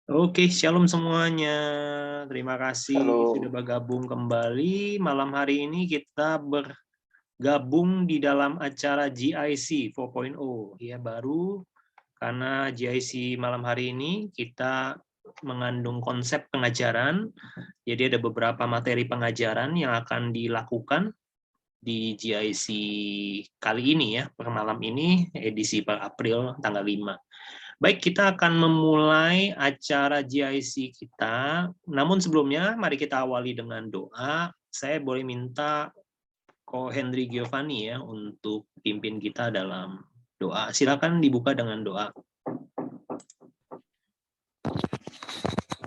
Oke, shalom semuanya. Terima kasih sudah Halo. bergabung kembali. Malam hari ini kita bergabung di dalam acara GIC 4.0. Ya, baru karena GIC malam hari ini kita mengandung konsep pengajaran. Jadi ada beberapa materi pengajaran yang akan dilakukan di GIC kali ini ya, per malam ini edisi per April tanggal 5. Baik, kita akan memulai acara GIC kita. Namun sebelumnya, mari kita awali dengan doa. Saya boleh minta Ko Henry Giovanni ya untuk pimpin kita dalam doa. Silakan dibuka dengan doa.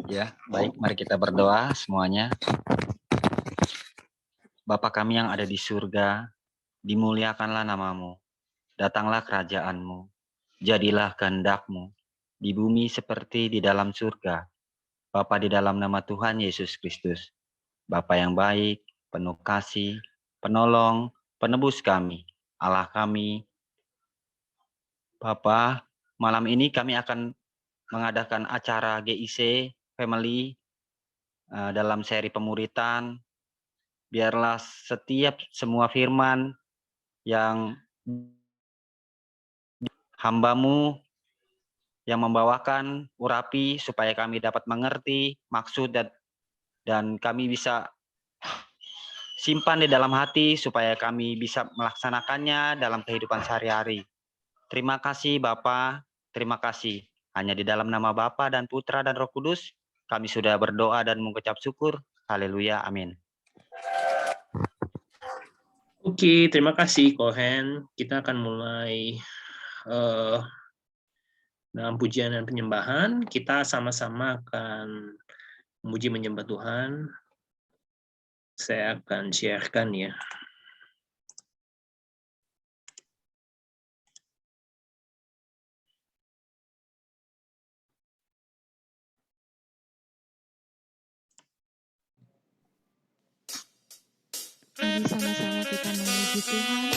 Ya, baik. Mari kita berdoa semuanya. Bapa kami yang ada di surga, dimuliakanlah namamu. Datanglah kerajaanmu. Jadilah kehendak-Mu di bumi seperti di dalam surga. Bapa, di dalam nama Tuhan Yesus Kristus, Bapa yang baik, penuh kasih, penolong, penebus kami, Allah kami. Bapa, malam ini kami akan mengadakan acara GIC Family dalam seri pemuritan. Biarlah setiap semua firman yang hamba-Mu yang membawakan urapi supaya kami dapat mengerti maksud dan kami bisa simpan di dalam hati supaya kami bisa melaksanakannya dalam kehidupan sehari-hari. Terima kasih Bapa, terima kasih. Hanya di dalam nama Bapa dan Putra dan Roh Kudus kami sudah berdoa dan mengucap syukur. Haleluya, amin. Oke, terima kasih Kohen. Kita akan mulai dalam pujian dan penyembahan. Kita sama-sama akan memuji menyembah Tuhan. Saya akan share-kan ya. Mari sama-sama kita memuji Tuhan.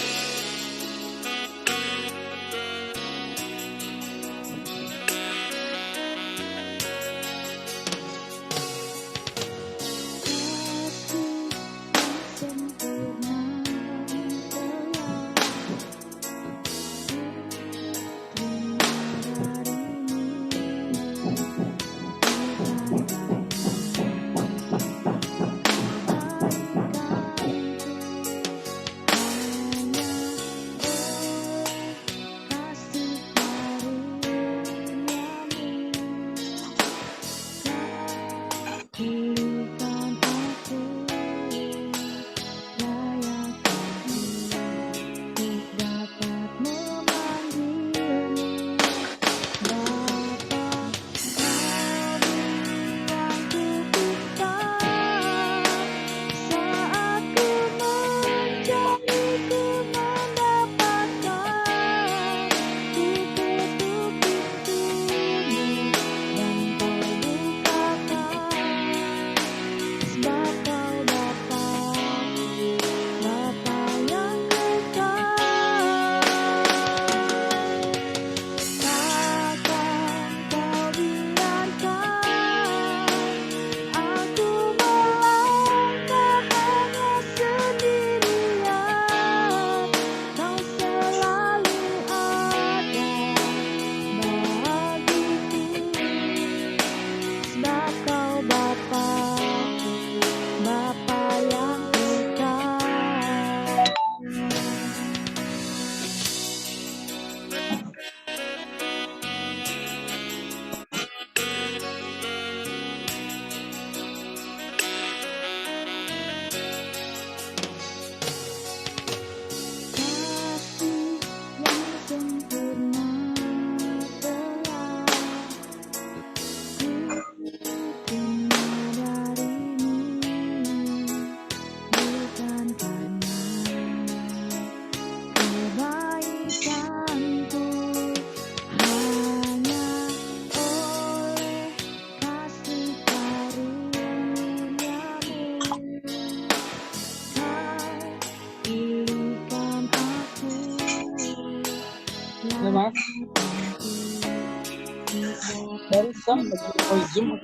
Dari song lagi Zoom.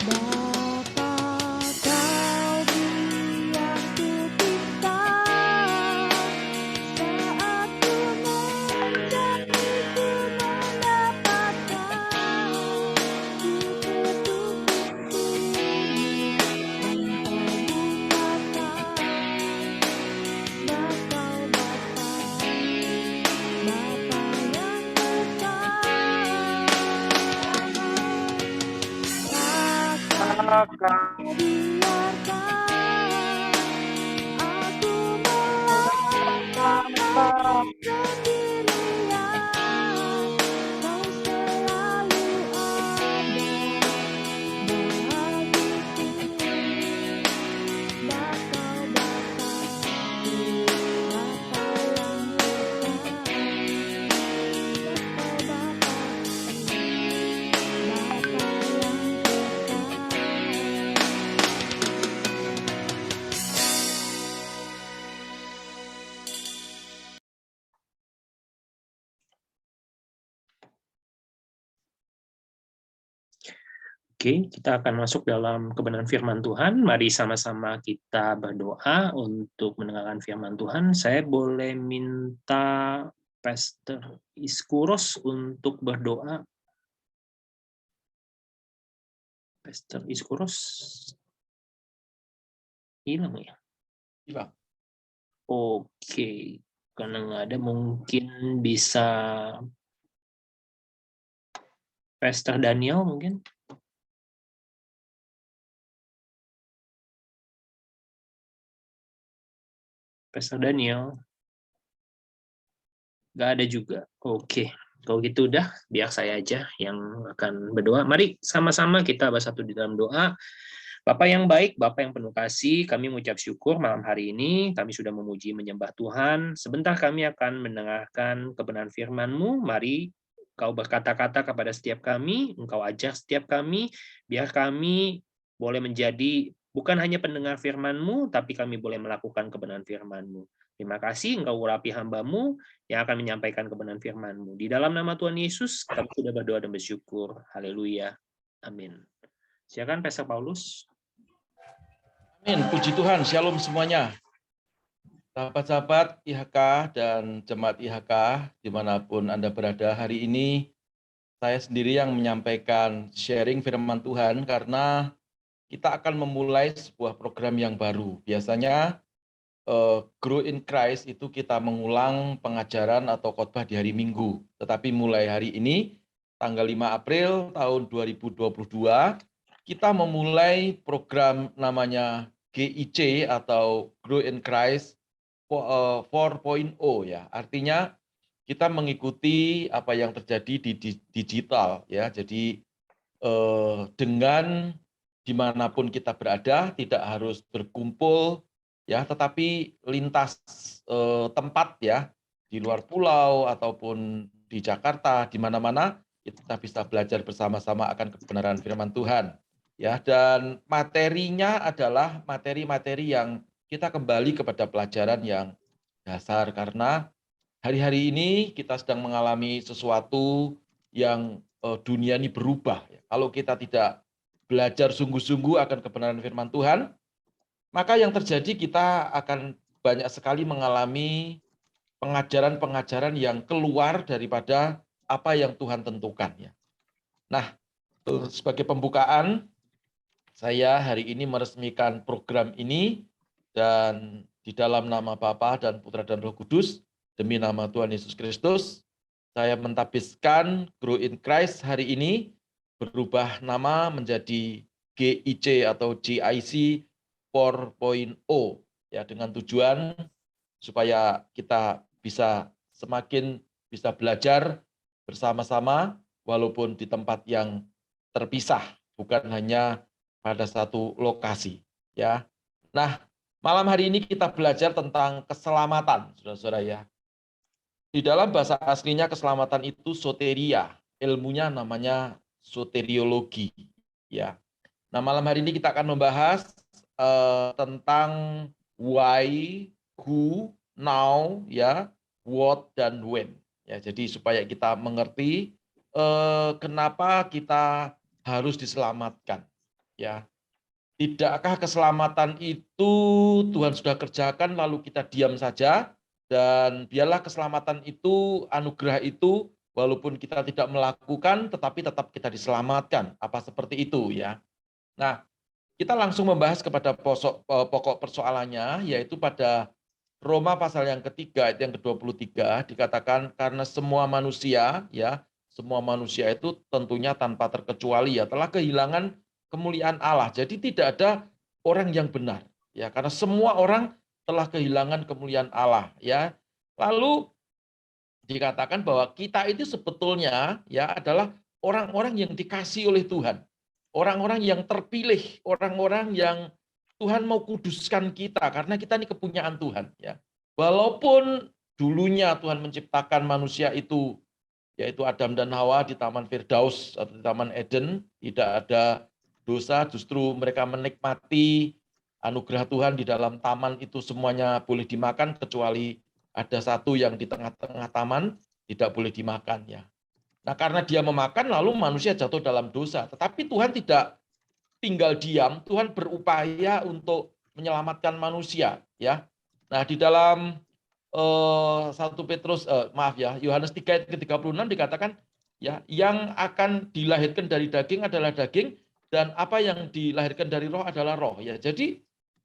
Bapa, kau beri aku cinta saat ku mencari, ku mendapatkan di ketuk pintumu engkau bukakan. Bapa, Bapa yang Kakak biarkan aku melangkah sendirian, kau selalu ada bagiku. Bapa, Bapa yang kekal. Bapa, Bapa yang kekal. Oke, kita akan masuk dalam kebenaran firman Tuhan. Mari sama-sama kita berdoa untuk mendengarkan firman Tuhan. Saya boleh minta Pastor Iskuros untuk berdoa. Pastor Iskuros hilang ya? Hilang. Oke, karena nggak ada mungkin bisa Pastor Daniel mungkin. Pastor Daniel. Nggak ada juga. Oke, kalau gitu udah, biar saya aja yang akan berdoa. Mari sama-sama kita bersatu di dalam doa. Bapa yang baik, Bapa yang penuh kasih, kami mengucap syukur malam hari ini, kami sudah memuji menyembah Tuhan. Sebentar kami akan mendengarkan kebenaran firman-Mu. Mari Kau berkata-kata kepada setiap kami, Engkau ajar setiap kami, biar kami boleh menjadi bukan hanya pendengar firman-Mu, tapi kami boleh melakukan kebenaran firman-Mu. Terima kasih Engkau urapi hamba-Mu yang akan menyampaikan kebenaran firman-Mu. Di dalam nama Tuhan Yesus, kami sudah berdoa dan bersyukur. Haleluya. Amin. Silakan Pastor Paulus. Amin. Puji Tuhan. Shalom semuanya. Sahabat-sahabat IHK dan jemaat IHK dimanapun Anda berada hari ini, saya sendiri yang menyampaikan sharing firman Tuhan karena kita akan memulai sebuah program yang baru. Biasanya Grow in Christ itu kita mengulang pengajaran atau khotbah di hari Minggu. Tetapi mulai hari ini, tanggal 5 April tahun 2022, kita memulai program namanya GIC atau Grow in Christ 4.0 ya. Artinya kita mengikuti apa yang terjadi di digital ya. Jadi dengan dimanapun kita berada, tidak harus berkumpul ya, tetapi lintas tempat ya, di luar pulau ataupun di Jakarta, di mana-mana kita bisa belajar bersama-sama akan kebenaran firman Tuhan ya. Dan materinya adalah materi-materi yang kita kembali kepada pelajaran yang dasar, karena hari-hari ini kita sedang mengalami sesuatu yang dunia ini berubah. Kalau kita tidak belajar sungguh-sungguh akan kebenaran firman Tuhan, maka yang terjadi kita akan banyak sekali mengalami pengajaran-pengajaran yang keluar daripada apa yang Tuhan tentukan. Nah, sebagai pembukaan, saya hari ini meresmikan program ini, dan di dalam nama Bapa dan Putra dan Roh Kudus, demi nama Tuhan Yesus Kristus, saya mentapbiskan Grow in Christ hari ini berubah nama menjadi GIC atau GIC 4.0 ya, dengan tujuan supaya kita bisa semakin bisa belajar bersama-sama walaupun di tempat yang terpisah, bukan hanya pada satu lokasi ya. Nah, malam hari ini kita belajar tentang keselamatan, saudara-saudara ya. Di dalam bahasa aslinya keselamatan itu soteria, ilmunya namanya soteriologi ya. Nah, malam hari ini kita akan membahas tentang why, who, now ya, what dan when ya. Jadi supaya kita mengerti kenapa kita harus diselamatkan, ya. Tidakkah keselamatan itu Tuhan sudah kerjakan lalu kita diam saja, dan biarlah keselamatan itu, anugerah itu, walaupun kita tidak melakukan tetapi tetap kita diselamatkan. Apa seperti itu ya? Nah, kita langsung membahas kepada pokok persoalannya, yaitu pada Roma pasal yang ketiga ayat yang ke-23 dikatakan karena semua manusia ya, semua manusia itu tentunya tanpa terkecuali ya telah kehilangan kemuliaan Allah. Jadi tidak ada orang yang benar ya, karena semua orang telah kehilangan kemuliaan Allah ya. Lalu dikatakan bahwa kita itu sebetulnya ya adalah orang-orang yang dikasih oleh Tuhan. Orang-orang yang terpilih, orang-orang yang Tuhan mau kuduskan kita karena kita ini kepunyaan Tuhan ya. Walaupun dulunya Tuhan menciptakan manusia itu yaitu Adam dan Hawa di Taman Firdaus atau di Taman Eden, tidak ada dosa, justru mereka menikmati anugerah Tuhan di dalam taman itu semuanya boleh dimakan kecuali ada satu yang di tengah-tengah taman tidak boleh dimakan ya. Nah, karena dia memakan lalu manusia jatuh dalam dosa. Tetapi Tuhan tidak tinggal diam, Tuhan berupaya untuk menyelamatkan manusia ya. Nah, di dalam 1 Petrus Yohanes 3 ayat ke-36 dikatakan ya, yang akan dilahirkan dari daging adalah daging dan apa yang dilahirkan dari roh adalah roh ya. Jadi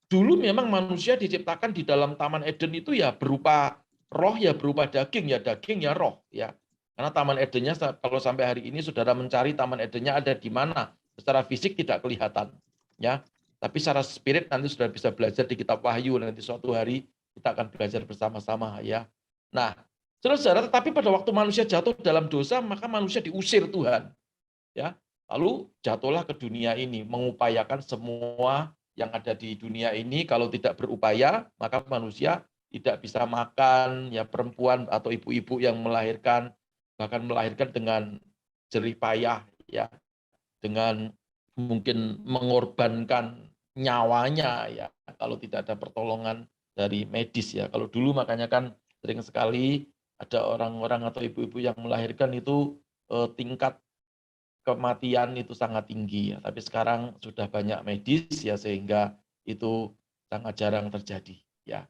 dulu memang manusia diciptakan di dalam Taman Eden itu ya berupa roh ya berupa daging ya roh ya. Karena Taman Edennya kalau sampai hari ini saudara mencari Taman Edennya ada di mana, secara fisik tidak kelihatan ya. Tapi secara spirit nanti sudah bisa belajar di kitab Wahyu, nanti suatu hari kita akan belajar bersama-sama ya. Nah, saudara, tetapi pada waktu manusia jatuh dalam dosa, maka manusia diusir Tuhan. Ya. Lalu jatuhlah ke dunia ini, mengupayakan semua yang ada di dunia ini. Kalau tidak berupaya, maka manusia tidak bisa makan, ya perempuan atau ibu-ibu yang melahirkan, bahkan melahirkan dengan jerih payah, ya, dengan mungkin mengorbankan nyawanya, ya, kalau tidak ada pertolongan dari medis ya. Kalau dulu makanya kan sering sekali ada orang-orang atau ibu-ibu yang melahirkan itu tingkat kematian itu sangat tinggi ya. Tapi sekarang sudah banyak medis ya sehingga itu sangat jarang terjadi ya.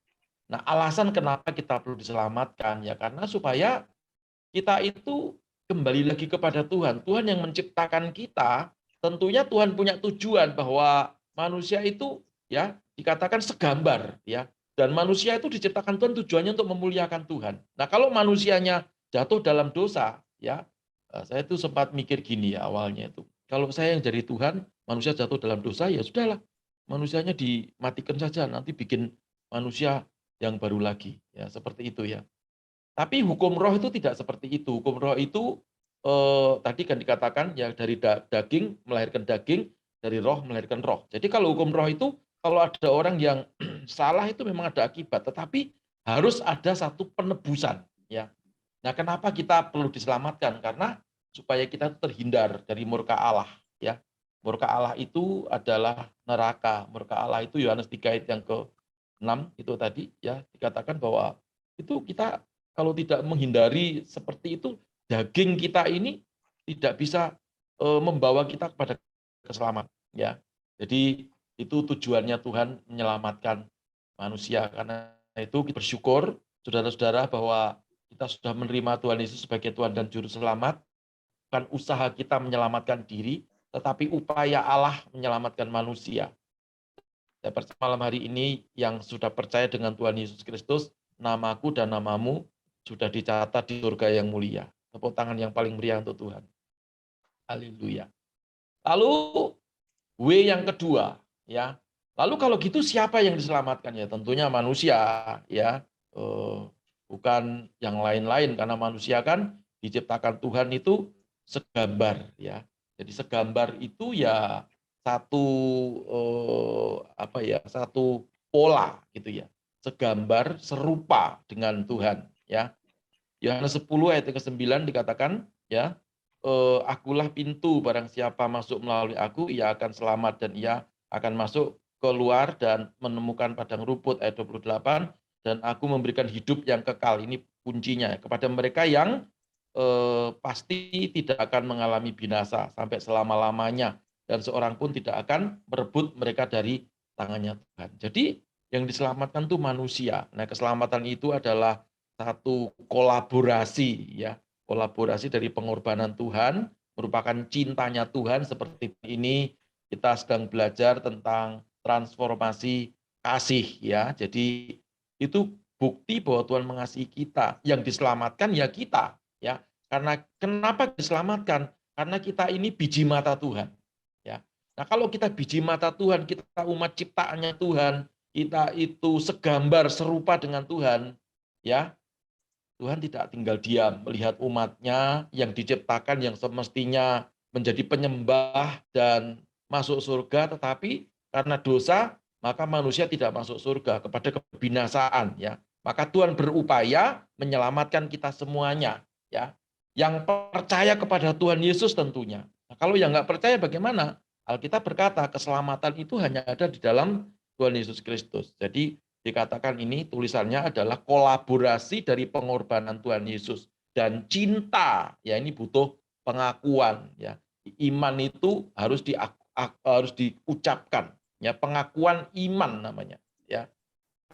Nah, alasan kenapa kita perlu diselamatkan ya karena supaya kita itu kembali lagi kepada Tuhan. Tuhan yang menciptakan kita, tentunya Tuhan punya tujuan bahwa manusia itu ya dikatakan segambar ya. Dan manusia itu diciptakan Tuhan tujuannya untuk memuliakan Tuhan. Nah, kalau manusianya jatuh dalam dosa, ya, saya itu sempat mikir gini ya awalnya itu. Kalau saya yang jadi Tuhan, manusia jatuh dalam dosa, ya sudahlah. Manusianya dimatikan saja, nanti bikin manusia yang baru lagi. Ya, seperti itu ya. Tapi hukum roh itu tidak seperti itu. Hukum roh itu tadi kan dikatakan ya dari daging melahirkan daging, dari roh melahirkan roh. Jadi kalau hukum roh itu kalau ada orang yang salah itu memang ada akibat, tetapi harus ada satu penebusan ya. Nah, kenapa kita perlu diselamatkan? Karena supaya kita terhindar dari murka Allah ya. Murka Allah itu adalah neraka. Murka Allah itu Yohanes 3 ayat yang ke-6 itu tadi ya dikatakan bahwa itu kita kalau tidak menghindari seperti itu, daging kita ini tidak bisa membawa kita kepada keselamatan ya. Jadi itu tujuannya Tuhan menyelamatkan manusia. Karena itu kita bersyukur saudara-saudara bahwa kita sudah menerima Tuhan Yesus sebagai Tuhan dan Juru Selamat. Bukan usaha kita menyelamatkan diri, tetapi upaya Allah menyelamatkan manusia. Saya percaya malam hari ini yang sudah percaya dengan Tuhan Yesus Kristus, namaku dan namamu sudah dicatat di surga yang mulia. Tepuk tangan yang paling meriah untuk Tuhan. Haleluya. Lalu W yang kedua, ya. Lalu kalau gitu siapa yang diselamatkan ya? Tentunya manusia, ya. Bukan yang lain-lain karena manusia kan diciptakan Tuhan itu segambar, ya. Jadi segambar itu ya satu satu pola gitu ya. Segambar serupa dengan Tuhan, ya. Yohanes 10 ayat ke-9 dikatakan, ya, akulah pintu, barang siapa masuk melalui aku, ia akan selamat dan ia akan masuk keluar dan menemukan padang rumput, ayat 28, dan aku memberikan hidup yang kekal. Ini kuncinya kepada mereka yang pasti tidak akan mengalami binasa sampai selama-lamanya, dan seorang pun tidak akan merebut mereka dari tangannya Tuhan. Jadi yang diselamatkan itu manusia. Nah, keselamatan itu adalah satu kolaborasi, ya, kolaborasi dari pengorbanan Tuhan, merupakan cintanya Tuhan. Seperti ini kita sedang belajar tentang transformasi kasih, ya. Jadi itu bukti bahwa Tuhan mengasihi kita. Yang diselamatkan ya kita, ya. Karena kenapa diselamatkan? Karena kita ini biji mata Tuhan, ya. Nah, kalau kita biji mata Tuhan, kita umat ciptaannya Tuhan, kita itu segambar serupa dengan Tuhan, ya. Tuhan tidak tinggal diam melihat umatnya yang diciptakan, yang semestinya menjadi penyembah dan masuk surga, tetapi karena dosa, maka manusia tidak masuk surga, kepada kebinasaan, ya. Maka Tuhan berupaya menyelamatkan kita semuanya, ya. Yang percaya kepada Tuhan Yesus tentunya. Nah, kalau yang nggak percaya bagaimana? Alkitab berkata keselamatan itu hanya ada di dalam Tuhan Yesus Kristus. Jadi dikatakan ini tulisannya adalah kolaborasi dari pengorbanan Tuhan Yesus dan cinta. Ya, ini butuh pengakuan, ya. Iman itu harus diucapkan, ya, pengakuan iman namanya, ya.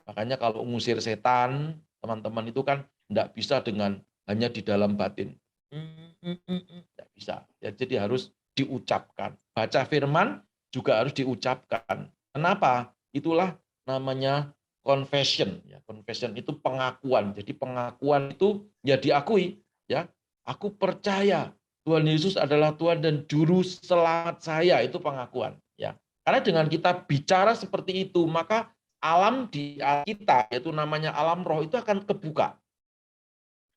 Makanya kalau ngusir setan, teman-teman, itu kan enggak bisa dengan hanya di dalam batin. Enggak bisa. Ya, jadi harus diucapkan. Baca firman juga harus diucapkan. Kenapa? Itulah namanya confession, ya. Confession itu pengakuan. Jadi pengakuan itu ya diakui, ya. Aku percaya Tuhan Yesus adalah Tuhan dan juru selamat saya, itu pengakuan, ya. Karena dengan kita bicara seperti itu, maka alam di kita, yaitu namanya alam roh, itu akan kebuka.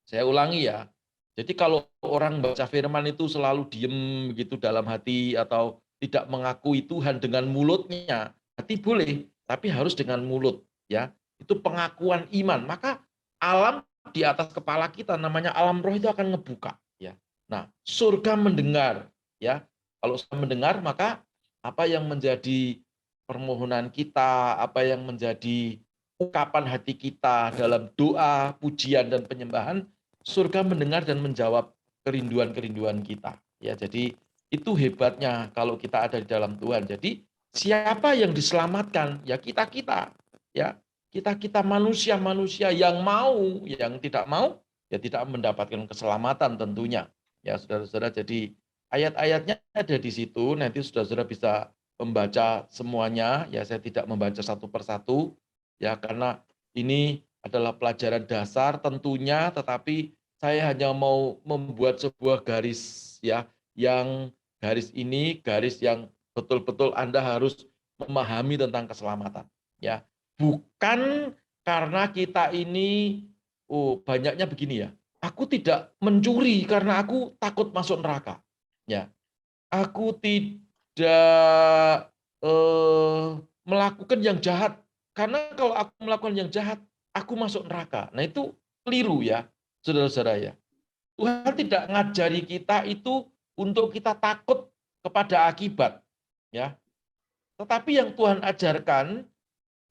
Saya ulangi, ya. Jadi kalau orang baca firman itu selalu diem gitu dalam hati, atau tidak mengakui Tuhan dengan mulutnya, hati boleh, tapi harus dengan mulut, ya. Itu pengakuan iman. Maka alam di atas kepala kita, namanya alam roh, itu akan ngebuka, ya. Nah, surga mendengar, ya. Kalau surga mendengar, maka apa yang menjadi permohonan kita, apa yang menjadi ungkapan hati kita dalam doa, pujian, dan penyembahan, surga mendengar dan menjawab kerinduan-kerinduan kita. Ya, jadi itu hebatnya kalau kita ada di dalam Tuhan. Jadi siapa yang diselamatkan? Ya kita-kita. Ya, kita-kita manusia-manusia yang mau, yang tidak mau, ya tidak mendapatkan keselamatan tentunya. Ya, saudara-saudara, jadi ayat-ayatnya ada di situ, nanti saudara-saudara bisa membaca semuanya, ya saya tidak membaca satu persatu, ya karena ini adalah pelajaran dasar tentunya, tetapi saya hanya mau membuat sebuah garis, ya, yang garis ini garis yang betul-betul Anda harus memahami tentang keselamatan, ya. Bukan karena kita ini, banyaknya begini, ya. Aku tidak mencuri karena aku takut masuk neraka, ya. Aku tidak melakukan yang jahat karena kalau aku melakukan yang jahat, aku masuk neraka. Nah, itu keliru, ya, saudara-saudara, ya. Tuhan tidak ngajari kita itu untuk kita takut kepada akibat, ya. Tetapi yang Tuhan ajarkan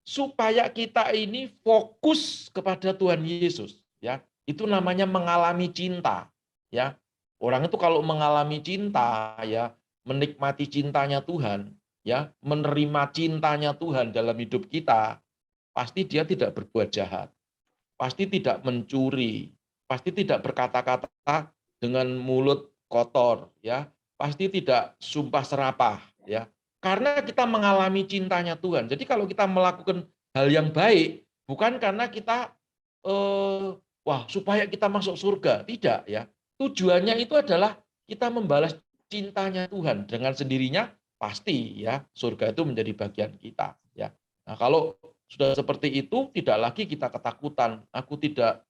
supaya kita ini fokus kepada Tuhan Yesus, ya. Itu namanya mengalami cinta, ya. Orang itu kalau mengalami cinta, ya, menikmati cintanya Tuhan, ya, menerima cintanya Tuhan dalam hidup kita, pasti dia tidak berbuat jahat, pasti tidak mencuri, pasti tidak berkata-kata dengan mulut kotor, ya, pasti tidak sumpah serapah, ya. Karena kita mengalami cintanya Tuhan. Jadi kalau kita melakukan hal yang baik, bukan karena kita wah, supaya kita masuk surga, tidak, ya. Tujuannya itu adalah kita membalas cintanya Tuhan, dengan sendirinya pasti, ya, surga itu menjadi bagian kita, ya. Nah, kalau sudah seperti itu, tidak lagi kita ketakutan. Aku tidak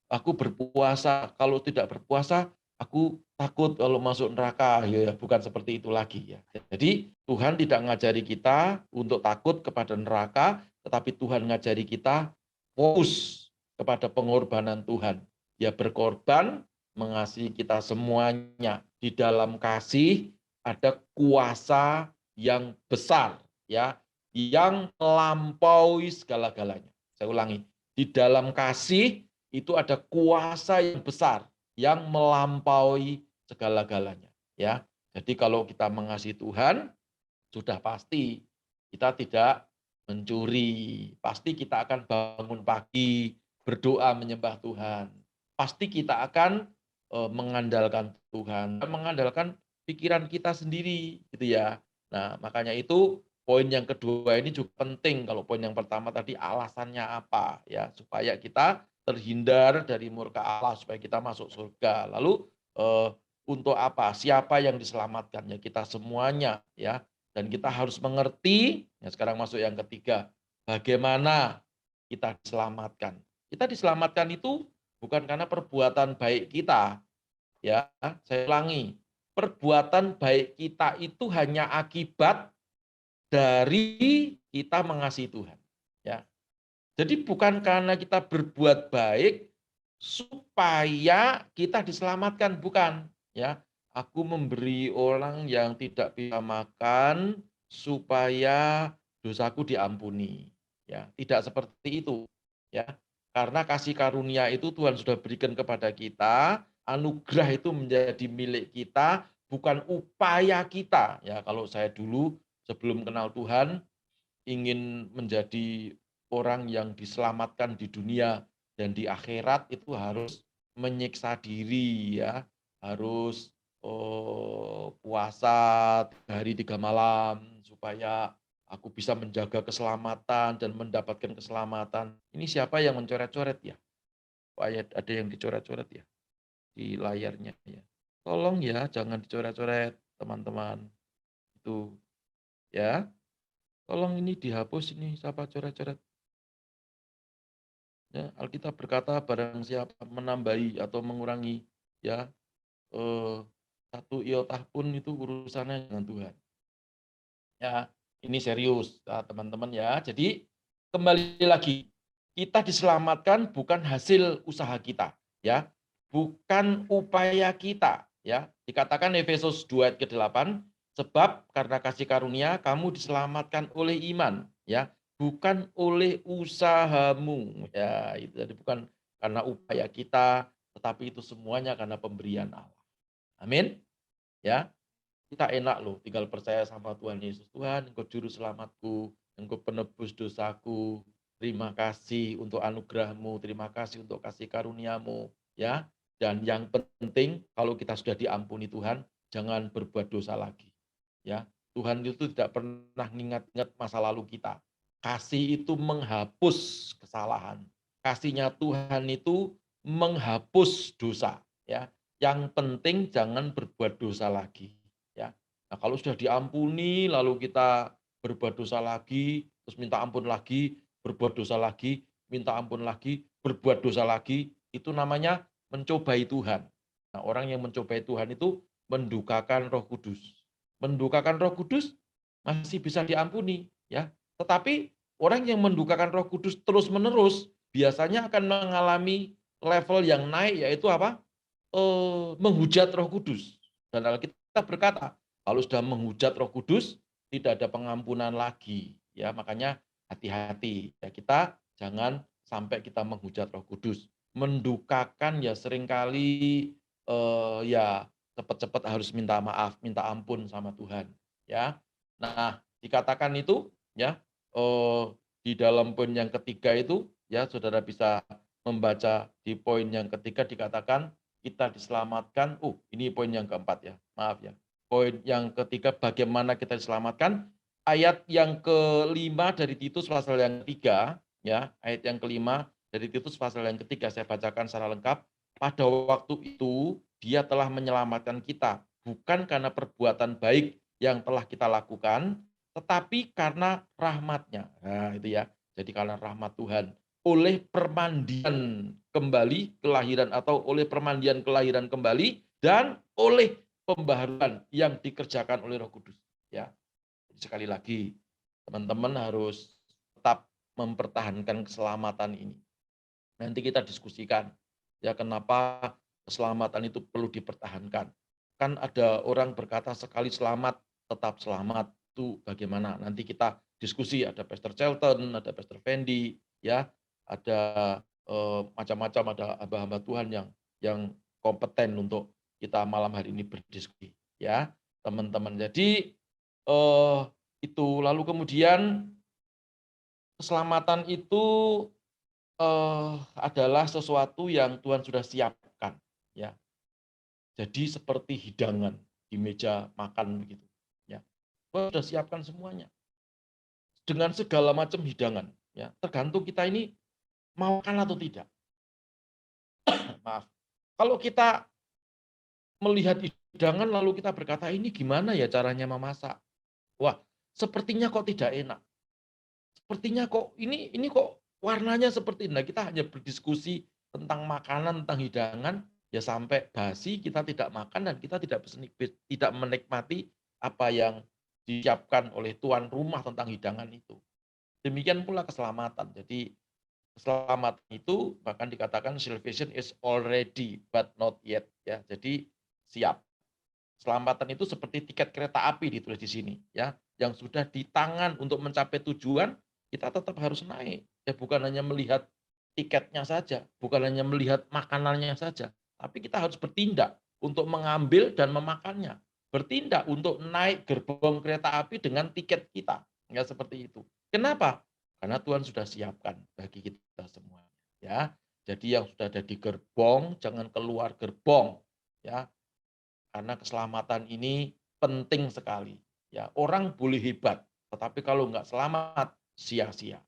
aku berpuasa, kalau tidak berpuasa aku takut kalau masuk neraka, ya, bukan seperti itu lagi, ya. Jadi Tuhan tidak ngajari kita untuk takut kepada neraka, tetapi Tuhan ngajari kita fokus kepada pengorbanan Tuhan. Dia berkorban mengasihi kita semuanya. Di dalam kasih ada kuasa yang besar, ya, yang melampaui segala-galanya. Saya ulangi, di dalam kasih itu ada kuasa yang besar yang melampaui segala-galanya, ya. Jadi kalau kita mengasihi Tuhan, sudah pasti kita tidak mencuri, pasti kita akan bangun pagi, berdoa menyembah Tuhan. Pasti kita akan mengandalkan Tuhan, mengandalkan pikiran kita sendiri, gitu ya. Nah, makanya itu poin yang kedua ini juga penting. Kalau poin yang pertama tadi alasannya apa, ya, supaya kita terhindar dari murka Allah, supaya kita masuk surga. Lalu untuk apa? Siapa yang diselamatkan? Ya kita semuanya, ya. Dan kita harus mengerti, ya sekarang masuk yang ketiga, bagaimana kita diselamatkan. Kita diselamatkan itu bukan karena perbuatan baik kita, ya. Saya ulangi, perbuatan baik kita itu hanya akibat dari kita mengasihi Tuhan, ya. Jadi bukan karena kita berbuat baik supaya kita diselamatkan, bukan, ya. Aku memberi orang yang tidak bisa makan supaya dosaku diampuni, ya. Tidak seperti itu, ya. Karena kasih karunia itu Tuhan sudah berikan kepada kita, anugerah itu menjadi milik kita, bukan upaya kita. Ya, kalau saya dulu sebelum kenal Tuhan ingin menjadi orang yang diselamatkan di dunia dan di akhirat itu harus menyiksa diri, ya, harus puasa 3 hari 3 malam supaya aku bisa menjaga keselamatan dan mendapatkan keselamatan. Ini siapa yang mencoret-coret ya? Kok ada yang dicoret-coret ya di layarnya ya. Tolong ya jangan dicoret-coret teman-teman. Itu ya. Tolong ini dihapus ini siapa coret-coret. Ya, Alkitab berkata barang siapa menambahi atau mengurangi ya satu iotah pun itu urusannya dengan Tuhan. Ya, ini serius teman-teman ya. Jadi kembali lagi kita diselamatkan bukan hasil usaha kita, ya. Bukan upaya kita, ya. Dikatakan Efesus 2 ayat ke-8, sebab karena kasih karunia kamu diselamatkan oleh iman, ya. Bukan oleh usahamu, ya. Itu jadi bukan karena upaya kita, tetapi itu semuanya karena pemberian Allah. Amin. Ya. Kita enak loh, tinggal percaya sama Tuhan Yesus. Tuhan, Engkau juru selamatku, Engkau penebus dosaku. Terima kasih untuk anugerah-Mu, terima kasih untuk kasih karunia-Mu, ya. Dan yang penting kalau kita sudah diampuni Tuhan, jangan berbuat dosa lagi, ya. Tuhan itu tidak pernah ingat-ingat masa lalu kita. Kasih itu menghapus kesalahan. Kasihnya Tuhan itu menghapus dosa, ya. Yang penting jangan berbuat dosa lagi. Nah, kalau sudah diampuni, lalu kita berbuat dosa lagi, terus minta ampun lagi, berbuat dosa lagi, minta ampun lagi, berbuat dosa lagi, itu namanya mencobai Tuhan. Nah, orang yang mencobai Tuhan itu mendukakan Roh Kudus. Mendukakan Roh Kudus masih bisa diampuni, ya. Tetapi orang yang mendukakan Roh Kudus terus-menerus biasanya akan mengalami level yang naik, yaitu apa? Menghujat Roh Kudus. Dan Alkitab berkata, kalau sudah menghujat Roh Kudus, tidak ada pengampunan lagi. Ya, makanya hati-hati. Ya, kita jangan sampai kita menghujat Roh Kudus. Mendukakan ya seringkali ya cepat-cepat harus minta maaf, minta ampun sama Tuhan. Ya, nah dikatakan itu ya di dalam poin yang ketiga itu ya saudara bisa membaca di poin yang ketiga dikatakan kita diselamatkan. Ini poin yang keempat ya, maaf ya. Poin yang ketiga, bagaimana kita diselamatkan. Ayat yang kelima dari Titus pasal yang ketiga, ya, ayat yang kelima dari Titus pasal yang ketiga, saya bacakan secara lengkap. Pada waktu itu, Dia telah menyelamatkan kita, bukan karena perbuatan baik yang telah kita lakukan, tetapi karena rahmat-Nya. Nah, itu ya. Jadi karena rahmat Tuhan. Oleh permandian kembali, kelahiran atau oleh permandian kelahiran kembali, dan oleh pembaharuan yang dikerjakan oleh Roh Kudus. Ya, sekali lagi, teman-teman harus tetap mempertahankan keselamatan ini. Nanti kita diskusikan, ya kenapa keselamatan itu perlu dipertahankan. Kan ada orang berkata sekali selamat, tetap selamat. Itu bagaimana? Nanti kita diskusi, ada Pastor Shelton, ada Pastor Fendi, ya, ada macam-macam ada hamba-hamba Tuhan yang kompeten untuk kita malam hari ini berdiskusi, ya, teman-teman. Jadi itu lalu kemudian keselamatan itu adalah sesuatu yang Tuhan sudah siapkan, ya. Jadi seperti hidangan di meja makan begitu, ya. Tuhan sudah siapkan semuanya dengan segala macam hidangan, ya. Tergantung kita ini mau makan atau tidak. Maaf. Kalau kita melihat hidangan lalu kita berkata, ini gimana ya caranya memasak? Wah, sepertinya kok tidak enak. Sepertinya kok ini kok warnanya seperti ini. Nah, kita hanya berdiskusi tentang makanan, tentang hidangan, ya sampai basi kita tidak makan dan kita tidak menikmati apa yang disiapkan oleh tuan rumah tentang hidangan itu. Demikian pula keselamatan. Jadi keselamatan itu bahkan dikatakan salvation is already but not yet, ya. Jadi siap. Keselamatan itu seperti tiket kereta api ditulis di sini, ya. Yang sudah di tangan untuk mencapai tujuan, kita tetap harus naik. Ya bukan hanya melihat tiketnya saja, bukan hanya melihat makanannya saja, tapi kita harus bertindak untuk mengambil dan memakannya. Bertindak untuk naik gerbong kereta api dengan tiket kita. Ya seperti itu. Kenapa? Karena Tuhan sudah siapkan bagi kita semua, ya. Jadi yang sudah ada di gerbong jangan keluar gerbong, ya. Karena keselamatan ini penting sekali, ya. Orang boleh hebat, tetapi kalau nggak selamat sia-sia,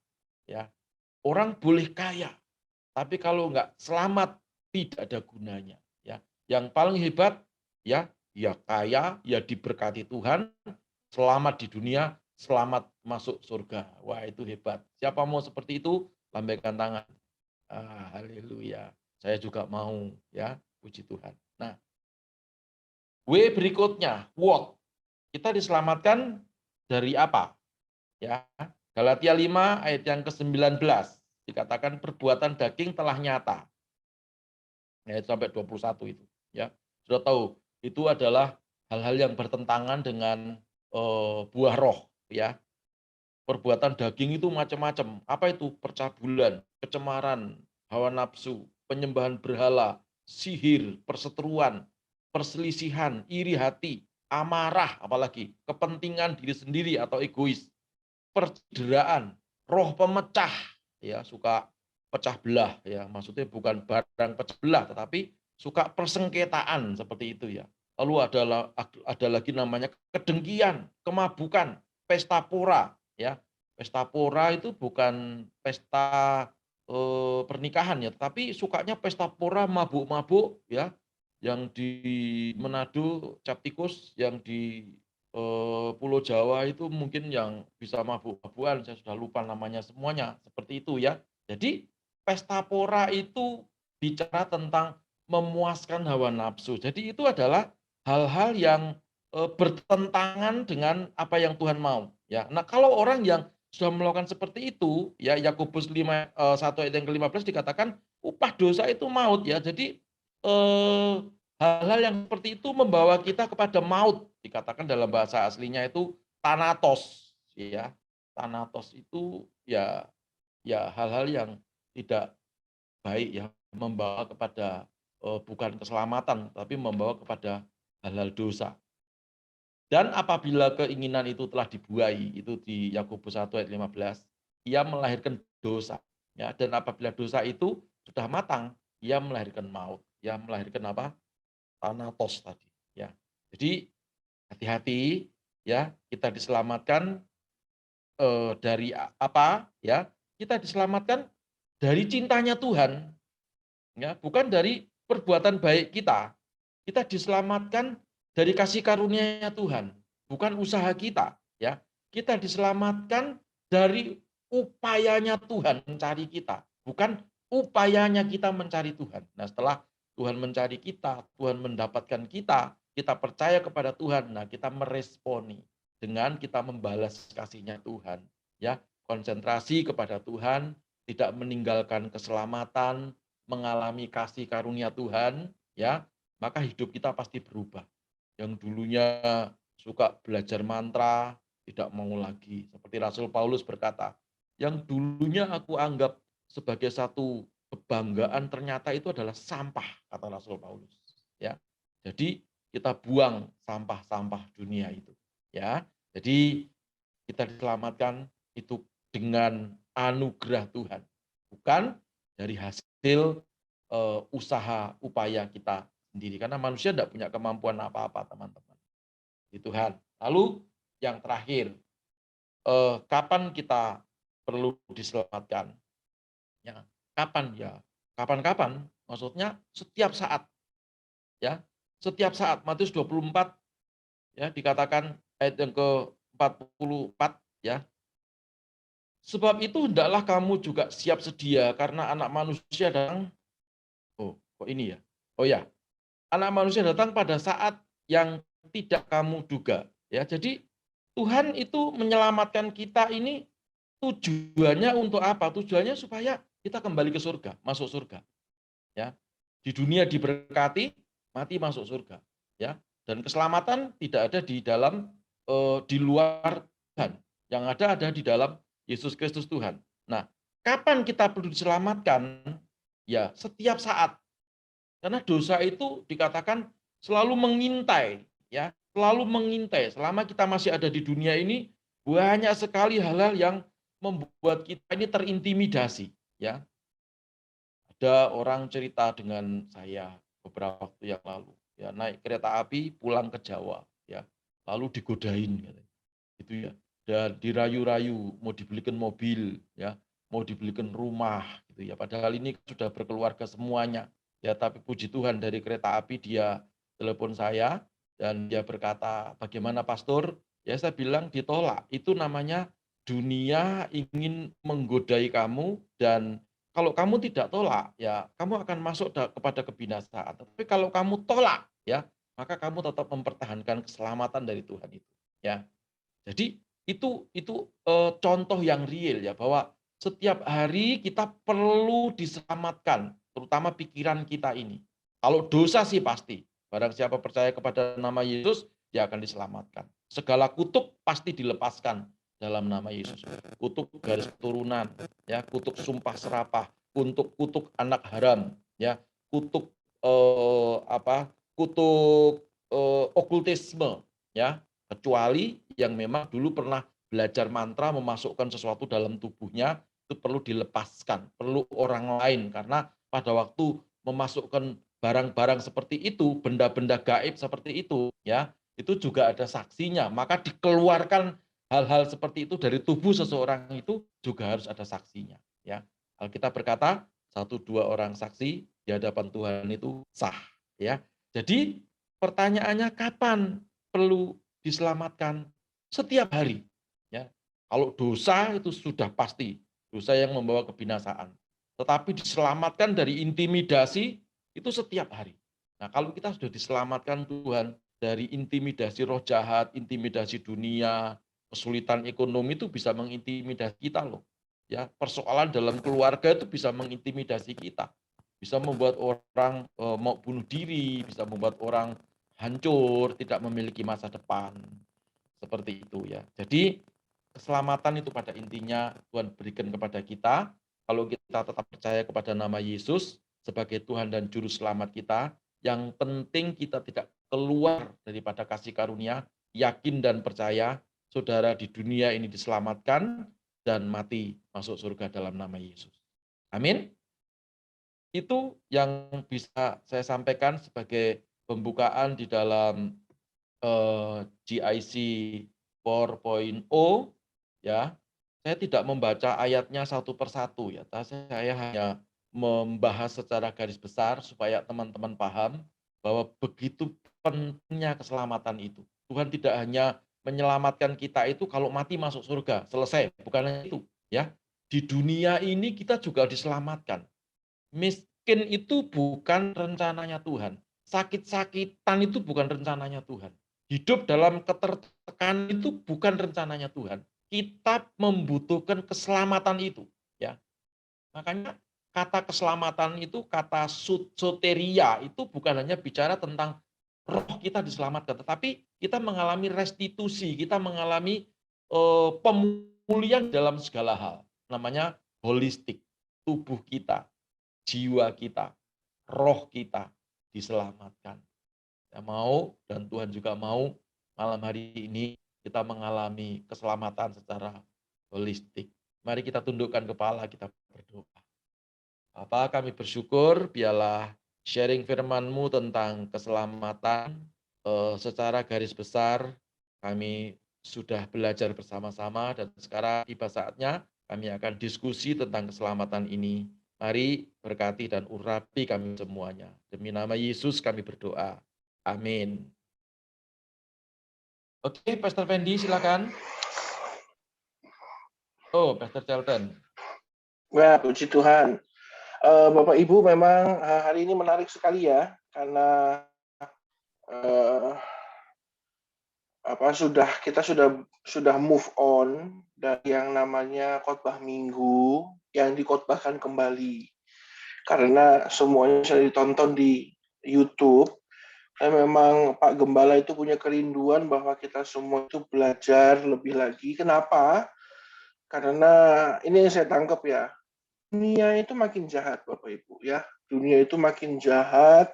ya. Orang boleh kaya, tapi kalau nggak selamat tidak ada gunanya, ya. Yang paling hebat, ya kaya, ya diberkati Tuhan, selamat di dunia, selamat masuk surga. Wah, itu hebat. Siapa mau seperti itu? Lambaikan tangan. Haleluya. Saya juga mau, ya, puji Tuhan. Nah, W berikutnya, what? Kita diselamatkan dari apa? Ya, Galatia 5 ayat yang ke-19 dikatakan perbuatan daging telah nyata. Ayat sampai 21 itu, ya. Sudah tahu, itu adalah hal-hal yang bertentangan dengan buah roh, ya. Perbuatan daging itu macam-macam. Apa itu? Percabulan, kecemaran, hawa nafsu, penyembahan berhala, sihir, perseteruan, perselisihan, iri hati, amarah, apalagi kepentingan diri sendiri atau egois, percederaan, roh pemecah, ya suka pecah belah, ya maksudnya bukan barang pecah belah, tetapi suka persengketaan seperti itu, ya. Lalu ada lagi namanya kedengkian, kemabukan, pesta pora, ya. Pesta pora itu bukan pesta pernikahan, ya, tetapi sukanya pesta pora mabuk-mabuk, ya. Yang di Manado cap tikus, yang di Pulau Jawa itu mungkin yang bisa mabuk-mabukan, saya sudah lupa namanya semuanya, seperti itu, ya. Jadi pesta pora itu bicara tentang memuaskan hawa nafsu. Jadi itu adalah hal-hal yang bertentangan dengan apa yang Tuhan mau, ya. Nah, kalau orang yang sudah melakukan seperti itu, ya, Yakobus 1 ayat yang ke-15 dikatakan upah dosa itu maut, ya. Jadi hal-hal yang seperti itu membawa kita kepada maut. Dikatakan dalam bahasa aslinya itu thanatos, ya. Thanatos itu ya hal-hal yang tidak baik, ya, membawa kepada bukan keselamatan, tapi membawa kepada hal-hal dosa. Dan apabila keinginan itu telah dibuai, itu di Yakobus 1 ayat 15, ia melahirkan dosa, ya. Dan apabila dosa itu sudah matang, ia melahirkan maut, ia melahirkan apa? Thanatos tadi, ya. Jadi hati-hati, ya, kita diselamatkan dari apa, ya? Kita diselamatkan dari cintanya Tuhan, ya, bukan dari perbuatan baik kita. Kita diselamatkan dari kasih karunia Tuhan, bukan usaha kita, ya. Kita diselamatkan dari upayanya Tuhan mencari kita, bukan upayanya kita mencari Tuhan. Nah, setelah Tuhan mencari kita, Tuhan mendapatkan kita, kita percaya kepada Tuhan. Nah, kita meresponi dengan kita membalas kasihnya Tuhan, ya. Konsentrasi kepada Tuhan, tidak meninggalkan keselamatan, mengalami kasih karunia Tuhan, ya, maka hidup kita pasti berubah. Yang dulunya suka belajar mantra, tidak mau lagi. Seperti Rasul Paulus berkata, yang dulunya aku anggap sebagai satu kebanggaan ternyata itu adalah sampah, kata Rasul Paulus. Ya, jadi kita buang sampah-sampah dunia itu. Ya, jadi kita diselamatkan itu dengan anugerah Tuhan, bukan dari hasil usaha upaya kita sendiri. Karena manusia tidak punya kemampuan apa-apa, teman-teman. Di Tuhan. Lalu yang terakhir, kapan kita perlu diselamatkan? Ya, kapan ya? Kapan-kapan? Maksudnya setiap saat. Ya, setiap saat. Matius 24 ya dikatakan ayat yang ke-44 ya. Sebab itu hendaklah kamu juga siap sedia karena anak manusia datang. Oh, kok ini ya? Oh ya, anak manusia datang pada saat yang tidak kamu duga. Ya, jadi Tuhan itu menyelamatkan kita ini tujuannya untuk apa? Tujuannya supaya kita kembali ke surga, masuk surga. Ya, di dunia diberkati, mati masuk surga. Ya, dan keselamatan tidak ada di dalam di luar Tuhan. Yang ada di dalam Yesus Kristus Tuhan. Nah, kapan kita perlu diselamatkan? Ya, setiap saat. Karena dosa itu dikatakan selalu mengintai, ya, selalu mengintai. Selama kita masih ada di dunia ini, banyak sekali hal-hal yang membuat kita ini terintimidasi, ya. Ada orang cerita dengan saya beberapa waktu yang lalu, ya, naik kereta api pulang ke Jawa, ya, lalu digodain, gitu ya, dan dirayu-rayu mau dibelikan mobil, ya, mau dibelikan rumah, gitu ya. Padahal ini sudah berkeluarga semuanya, ya. Tapi puji Tuhan dari kereta api dia telepon saya dan dia berkata, bagaimana pastor? Ya saya bilang ditolak. Itu namanya dunia ingin menggodai kamu dan kalau kamu tidak tolak, ya kamu akan masuk kepada kebinasaan. Tapi kalau kamu tolak, ya maka kamu tetap mempertahankan keselamatan dari Tuhan itu. Ya, jadi itu contoh yang real ya bahwa setiap hari kita perlu diselamatkan, terutama pikiran kita ini. Kalau dosa sih pasti, barang siapa percaya kepada nama Yesus, dia akan diselamatkan. Segala kutuk pasti dilepaskan dalam nama Yesus. Kutuk garis keturunan, ya, kutuk sumpah serapah, kutuk anak haram, ya, kutuk kutuk okultisme, ya, kecuali yang memang dulu pernah belajar mantra memasukkan sesuatu dalam tubuhnya itu perlu dilepaskan, perlu orang lain karena pada waktu memasukkan barang-barang seperti itu, benda-benda gaib seperti itu, ya, itu juga ada saksinya, maka dikeluarkan hal-hal seperti itu dari tubuh seseorang itu juga harus ada saksinya, ya. Alkitab berkata, 1-2 orang saksi di hadapan Tuhan itu sah, ya. Jadi pertanyaannya kapan perlu diselamatkan? Setiap hari, ya. Kalau dosa itu sudah pasti, dosa yang membawa kebinasaan. Tetapi diselamatkan dari intimidasi itu setiap hari. Nah, kalau kita sudah diselamatkan Tuhan dari intimidasi roh jahat, intimidasi dunia, kesulitan ekonomi itu bisa mengintimidasi kita loh. Ya, persoalan dalam keluarga itu bisa mengintimidasi kita. Bisa membuat orang mau bunuh diri, bisa membuat orang hancur, tidak memiliki masa depan. Seperti itu ya. Jadi keselamatan itu pada intinya Tuhan berikan kepada kita. Kalau kita tetap percaya kepada nama Yesus sebagai Tuhan dan Juru Selamat kita, yang penting kita tidak keluar daripada kasih karunia, yakin dan percaya saudara di dunia ini diselamatkan dan mati masuk surga dalam nama Yesus. Amin. Itu yang bisa saya sampaikan sebagai pembukaan di dalam GIC 4.0 ya. Saya tidak membaca ayatnya satu persatu ya, saya hanya membahas secara garis besar supaya teman-teman paham bahwa begitu pentingnya keselamatan itu. Tuhan tidak hanya menyelamatkan kita itu kalau mati masuk surga, selesai, bukan hanya itu ya. Di dunia ini kita juga diselamatkan. Miskin itu bukan rencananya Tuhan. Sakit-sakitan itu bukan rencananya Tuhan. Hidup dalam ketertekan itu bukan rencananya Tuhan. Kita membutuhkan keselamatan itu, ya. Makanya kata keselamatan itu, kata soteria itu bukan hanya bicara tentang roh kita diselamatkan, tetapi kita mengalami restitusi, kita mengalami pemulihan dalam segala hal. Namanya holistik, tubuh kita. jiwa kita, roh kita diselamatkan. Saya mau dan Tuhan juga mau malam hari ini kita mengalami keselamatan secara holistik. Mari kita tundukkan kepala, kita berdoa. Bapa, kami bersyukur biarlah sharing firman-Mu tentang keselamatan secara garis besar kami sudah belajar bersama-sama dan sekarang tiba saatnya kami akan diskusi tentang keselamatan ini. Mari berkati dan urapi kami semuanya. Demi nama Yesus kami berdoa. Amin. Oke, Pastor Fendi silakan. Oh, Pastor Charlton. Wah, puji Tuhan. Bapak Ibu memang hari ini menarik sekali ya, karena kita sudah move on dari yang namanya khotbah minggu yang dikhotbahkan kembali, karena semuanya sudah ditonton di YouTube. Dan memang Pak Gembala itu punya kerinduan bahwa kita semua itu belajar lebih lagi. Kenapa? Karena ini yang saya tangkap ya, dunia itu makin jahat Bapak Ibu ya. Dunia itu makin jahat,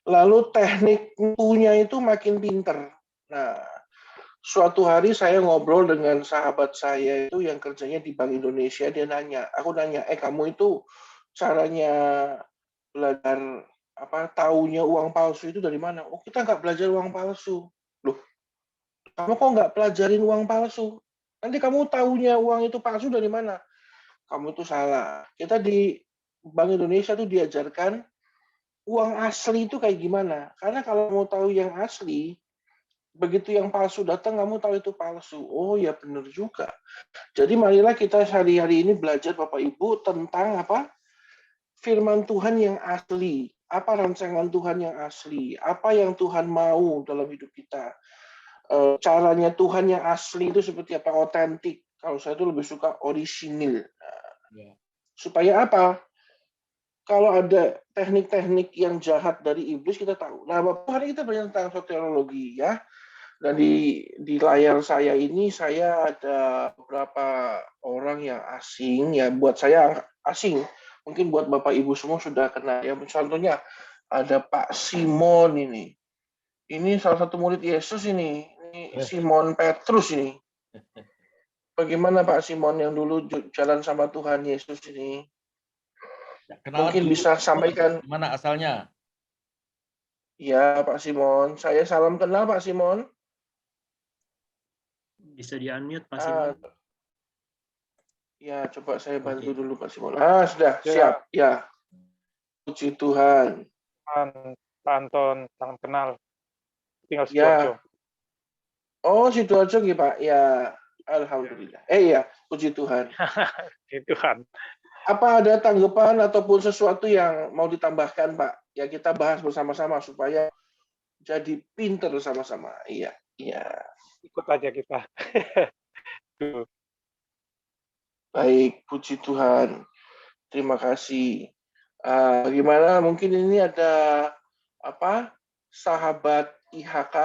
lalu teknik punya itu makin pinter. Nah, suatu hari saya ngobrol dengan sahabat saya itu yang kerjanya di Bank Indonesia, dia nanya, aku nanya, kamu itu caranya belajar taunya uang palsu itu dari mana? Oh, kita nggak belajar uang palsu. Loh, kamu kok nggak pelajarin uang palsu? Nanti kamu taunya uang itu palsu dari mana? Kamu itu salah. Kita di Bank Indonesia tuh diajarkan uang asli itu kayak gimana. Karena kalau mau tahu yang asli, begitu yang palsu datang, kamu tahu itu palsu. Oh ya benar juga. Jadi marilah kita hari-hari ini belajar Bapak Ibu tentang firman Tuhan yang asli. Apa rancangan Tuhan yang asli. Apa yang Tuhan mau dalam hidup kita. Caranya Tuhan yang asli itu seperti apa? Otentik. Kalau saya itu lebih suka orisinil. Supaya apa? Kalau ada teknik-teknik yang jahat dari iblis, kita tahu. Nah, Bapak, hari kita belajar tentang soteriologi ya. Dan di layar saya ini, saya ada beberapa orang yang asing. Ya, buat saya asing. Mungkin buat Bapak Ibu semua sudah kenal. Ya, contohnya ada Pak Simon ini. Ini salah satu murid Yesus ini. Ini Simon Petrus ini. Bagaimana Pak Simon yang dulu jalan sama Tuhan Yesus ini? Mungkin bisa sampaikan. Mana asalnya? Ya, Pak Simon. Saya salam kenal Pak Simon. Bisa di-unmute Pak Simon. Ya, coba saya bantu dulu Pak Simon. Sudah, siap. Ya. Puji Tuhan. Pak Anton, salam kenal. Tinggal Ya. Sidoarjo. Oh, Sidoarjo ya Pak. Ya, alhamdulillah. Ya, puji Tuhan. Puji Tuhan. Apa ada tanggapan ataupun sesuatu yang mau ditambahkan, Pak? Ya, kita bahas bersama-sama supaya jadi pinter sama-sama. Iya. Ikut aja kita. Baik, puji Tuhan. Terima kasih. Bagaimana? Mungkin ini ada sahabat IHK,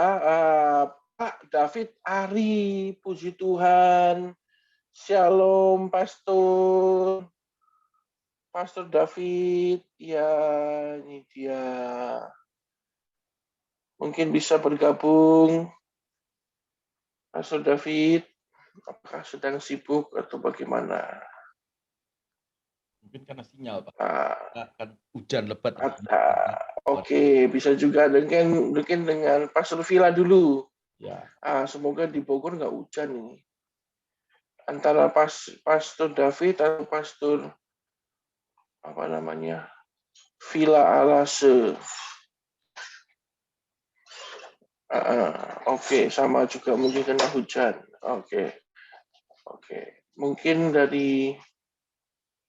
Pak David Ari, puji Tuhan. Shalom, Pastor David. Ya, ini dia. Mungkin bisa bergabung. Pastor David, apakah sedang sibuk atau bagaimana? Mungkin karena sinyal, Pak. Kan hujan lebat. Oke, bisa juga mungkin dengan Pastor Villa dulu. Ya. Semoga di Bogor nggak hujan ini. Antara Pastor David atau Pastor Villa Alase. Oke, sama juga mungkin kena hujan. Oke. Mungkin dari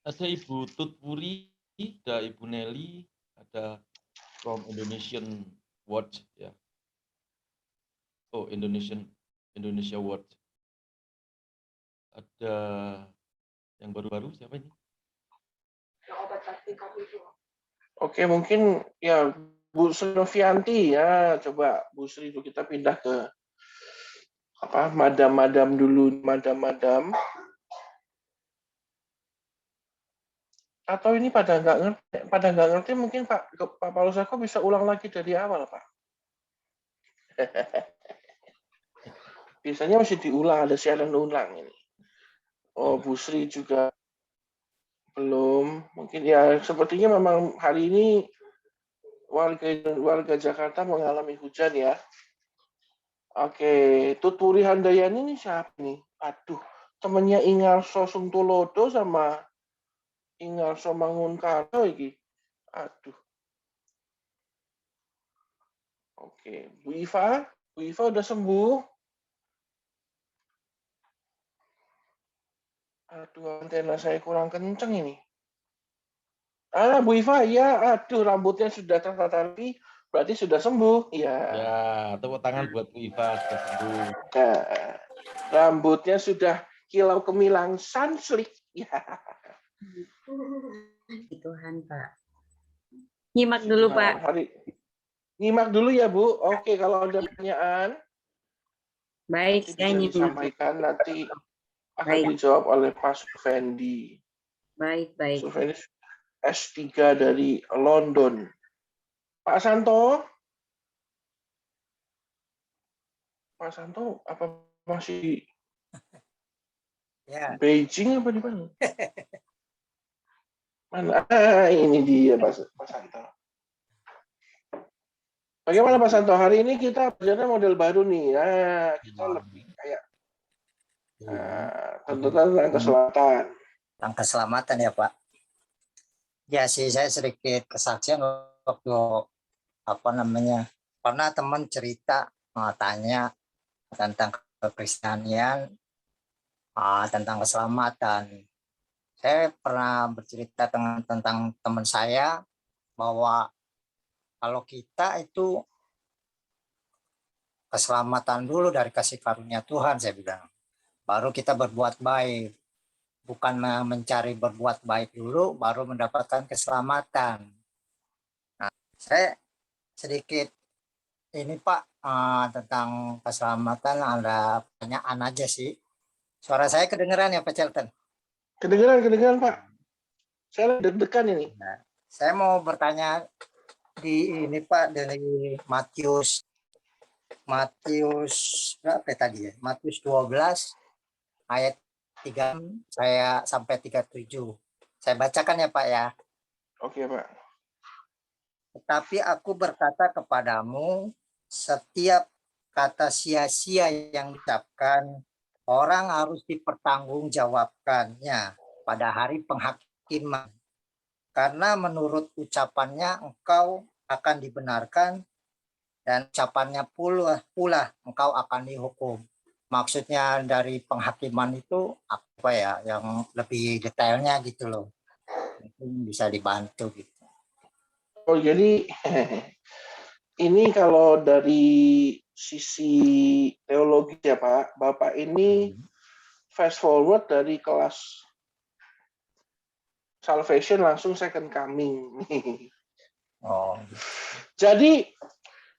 ada Ibu Tutpuri, ada Ibu Nelly, ada from Indonesian Watch ya. Oh, Indonesia Watch. Ada yang baru-baru siapa ini? Oke, mungkin ya Bu Sri Novianti ya, coba Bu Sri itu kita pindah ke madam-madam dulu, madam-madam. Atau ini pada nggak ngerti mungkin Pak Paulus Eko bisa ulang lagi dari awal, Pak. Biasanya mesti diulang, ada siaran ulang ini. Oh, Bu Sri juga belum. Mungkin ya sepertinya memang hari ini warga Jakarta mengalami hujan ya. Oke, Tuturi Handayani ini siapa nih? Aduh, temennya Ingarso Sungtulodo sama Ingarso Mangunkarno iki. Aduh. Oke, Bu Iva udah sembuh. Aduh, antena saya kurang kenceng ini. Bu Iva, ya, aduh, rambutnya sudah tertata rapi, berarti sudah sembuh. Ya. Ya, tepuk tangan buat Bu Iva sudah sembuh. Nah, rambutnya sudah kilau kemilang sunslick. Ya. Tuhan, Pak. Nyimak dulu, Pak. Nyimak dulu ya, Bu. Oke, kalau ada pertanyaan, Baik, bisa saya nyimak. disampaikan nanti akan Baik. dijawab oleh Pak Sufendi. Baik. Sufendi S3 dari London. Pak Santo? Pak Santo, apa masih Ya, Beijing apa di mana? Mana? Ini dia Pak Santo. Bagaimana Pak Santo? Hari ini kita belajarnya model baru nih. Nah, kita lebih kayak tentang keselamatan. tentang keselamatan ya Pak. Ya sih, saya sedikit kesaksian waktu pernah teman cerita tanya tentang kekristenan, tentang keselamatan. Saya pernah bercerita tentang teman saya bahwa kalau kita itu keselamatan dulu dari kasih karunia Tuhan, saya bilang. Baru kita berbuat baik. Bukan mencari berbuat baik dulu, baru mendapatkan keselamatan. Nah, saya sedikit ini Pak, tentang keselamatan ada pertanyaan aja sih. Suara saya kedengeran ya Pak Celton? Kedengeran Pak. Saya deg-degan ini. Nah, saya mau bertanya di ini Pak, dari Matius berapa tadi ya? Matius 12 ayat 3 saya sampai 37. Saya bacakan ya Pak ya. Oke Pak. Tetapi aku berkata kepadamu, setiap kata sia-sia yang diucapkan, orang harus dipertanggungjawabkannya pada hari penghakiman. Karena menurut ucapannya engkau akan dibenarkan, dan ucapannya pula engkau akan dihukum. Maksudnya dari penghakiman itu apa ya, yang lebih detailnya gitu loh. Mungkin bisa dibantu gitu. Oh, jadi ini kalau dari sisi teologi ya Pak, Bapak ini fast forward dari kelas salvation langsung second coming. Oh. Jadi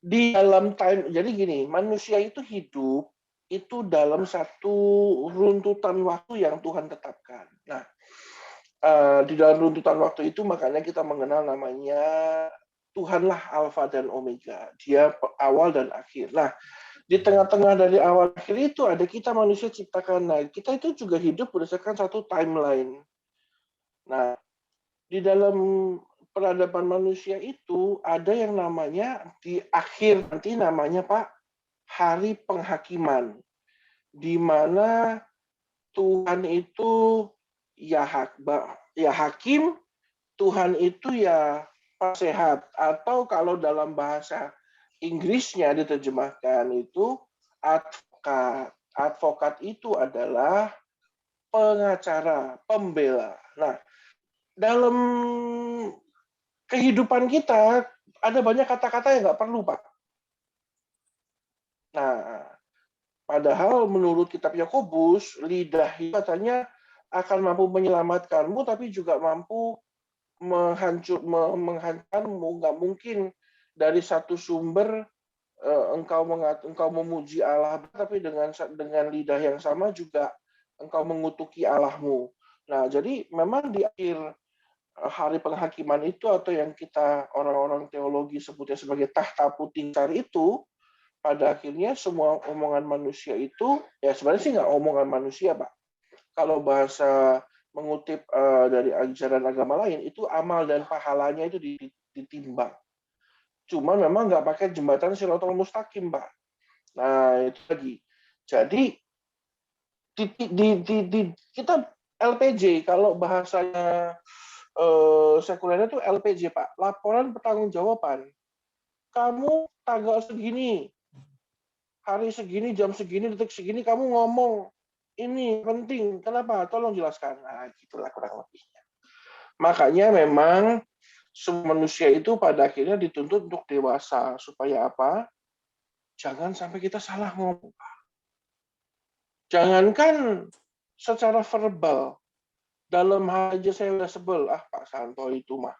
di dalam jadi gini, manusia itu hidup itu dalam satu runtutan waktu yang Tuhan tetapkan. Nah, di dalam runtutan waktu itu makanya kita mengenal namanya Tuhanlah Alfa dan Omega. Dia awal dan akhir. Nah, di tengah-tengah dari awal akhir itu ada kita manusia ciptakan. Nah, kita itu juga hidup berdasarkan satu timeline. Nah, di dalam peradaban manusia itu ada yang namanya di akhir nanti namanya Pak hari penghakiman, di mana Tuhan itu ya hakim, Tuhan itu ya pesehat, atau kalau dalam bahasa Inggrisnya diterjemahkan itu advokat. Advokat itu adalah pengacara, pembela. Nah, dalam kehidupan kita ada banyak kata-kata yang nggak perlu, Pak. Nah, padahal menurut kitab Yakobus, lidah itu katanya akan mampu menyelamatkanmu, tapi juga mampu menghancurkanmu. Nggak mungkin dari satu sumber engkau memuji Allah, tapi dengan lidah yang sama juga engkau mengutuki Allahmu. Nah, jadi memang di akhir hari penghakiman itu, atau yang kita orang-orang teologi sebutnya sebagai tahta putingkar itu, pada akhirnya semua omongan manusia itu, ya sebenarnya sih nggak omongan manusia, Pak. Kalau bahasa mengutip dari ajaran agama lain, itu amal dan pahalanya itu ditimbang. Cuma memang nggak pakai jembatan Shirathul Mustaqim, Pak. Nah, itu lagi. Jadi, kita LPJ, kalau bahasanya sekulernya itu LPJ, Pak. Laporan pertanggungjawaban. Kamu tanggal segini, hari segini, jam segini, detik segini, kamu ngomong, ini penting. Kenapa? Tolong jelaskan. Nah, gitulah kurang lebihnya. Makanya memang semua manusia itu pada akhirnya dituntut untuk dewasa. Supaya apa? Jangan sampai kita salah ngomong. Jangankan secara verbal, dalam hal aja saya udah sebel. Pak Santo itu mah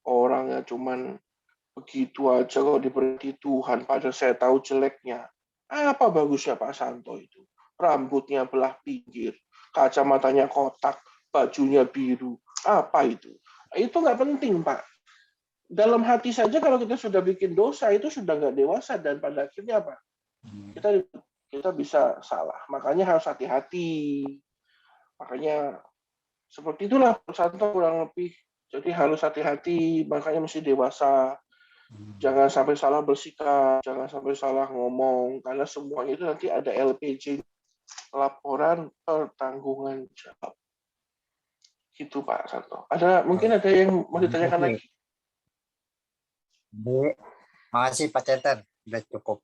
orangnya cuman begitu aja kalau diberi Tuhan, padahal saya tahu jeleknya. Apa bagusnya Pak Santo itu? Rambutnya belah pinggir, kacamatanya kotak, bajunya biru. Apa itu? Itu nggak penting, Pak. Dalam hati saja kalau kita sudah bikin dosa, itu sudah nggak dewasa, dan pada akhirnya apa? Kita bisa salah. Makanya harus hati-hati. Makanya seperti itulah Pak Santo kurang lebih. Jadi harus hati-hati, makanya mesti dewasa. Jangan sampai salah bersikap, jangan sampai salah ngomong, karena semuanya itu nanti ada LPJ, laporan pertanggungan jawab. Gitu Pak Santo. Mungkin ada yang mau ditanyakan lagi? Makasih Pak Ceten, sudah cukup.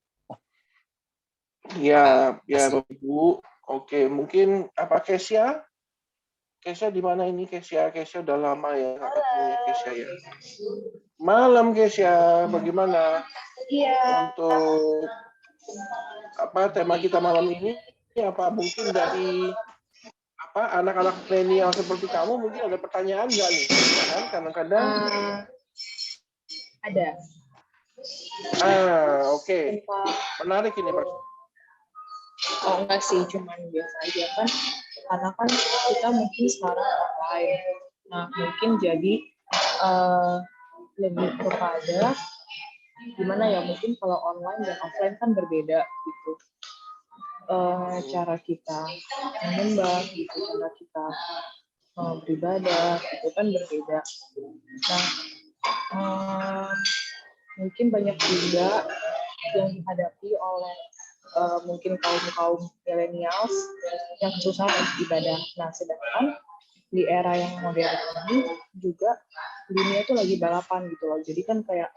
Ya, Bapak Ibu. Oke, mungkin apa Kesia? Kesia di mana ini Kesia? Kesia udah lama ya nggak ketemu Kesia ya. Malam Kesia, bagaimana? Iya. Untuk apa tema kita malam ini? Apa mungkin dari anak-anak milenial seperti kamu mungkin ada pertanyaan nggak nih? Kan kadang-kadang Ada. Oke. Menarik ini Pak. Oh enggak sih, cuman biasa aja kan. Karena kan kita mungkin sekarang online. Nah mungkin jadi lebih kepada gimana ya, mungkin kalau online dan offline kan berbeda gitu. Cara kita menyembah gitu, cara kita beribadah itu kan berbeda. Nah mungkin banyak juga yang dihadapi oleh mungkin kaum milenials yang kesusahan untuk ibadah. Nah, sedangkan di era yang modern ini juga dunia itu lagi balapan gitu loh. Jadi kan kayak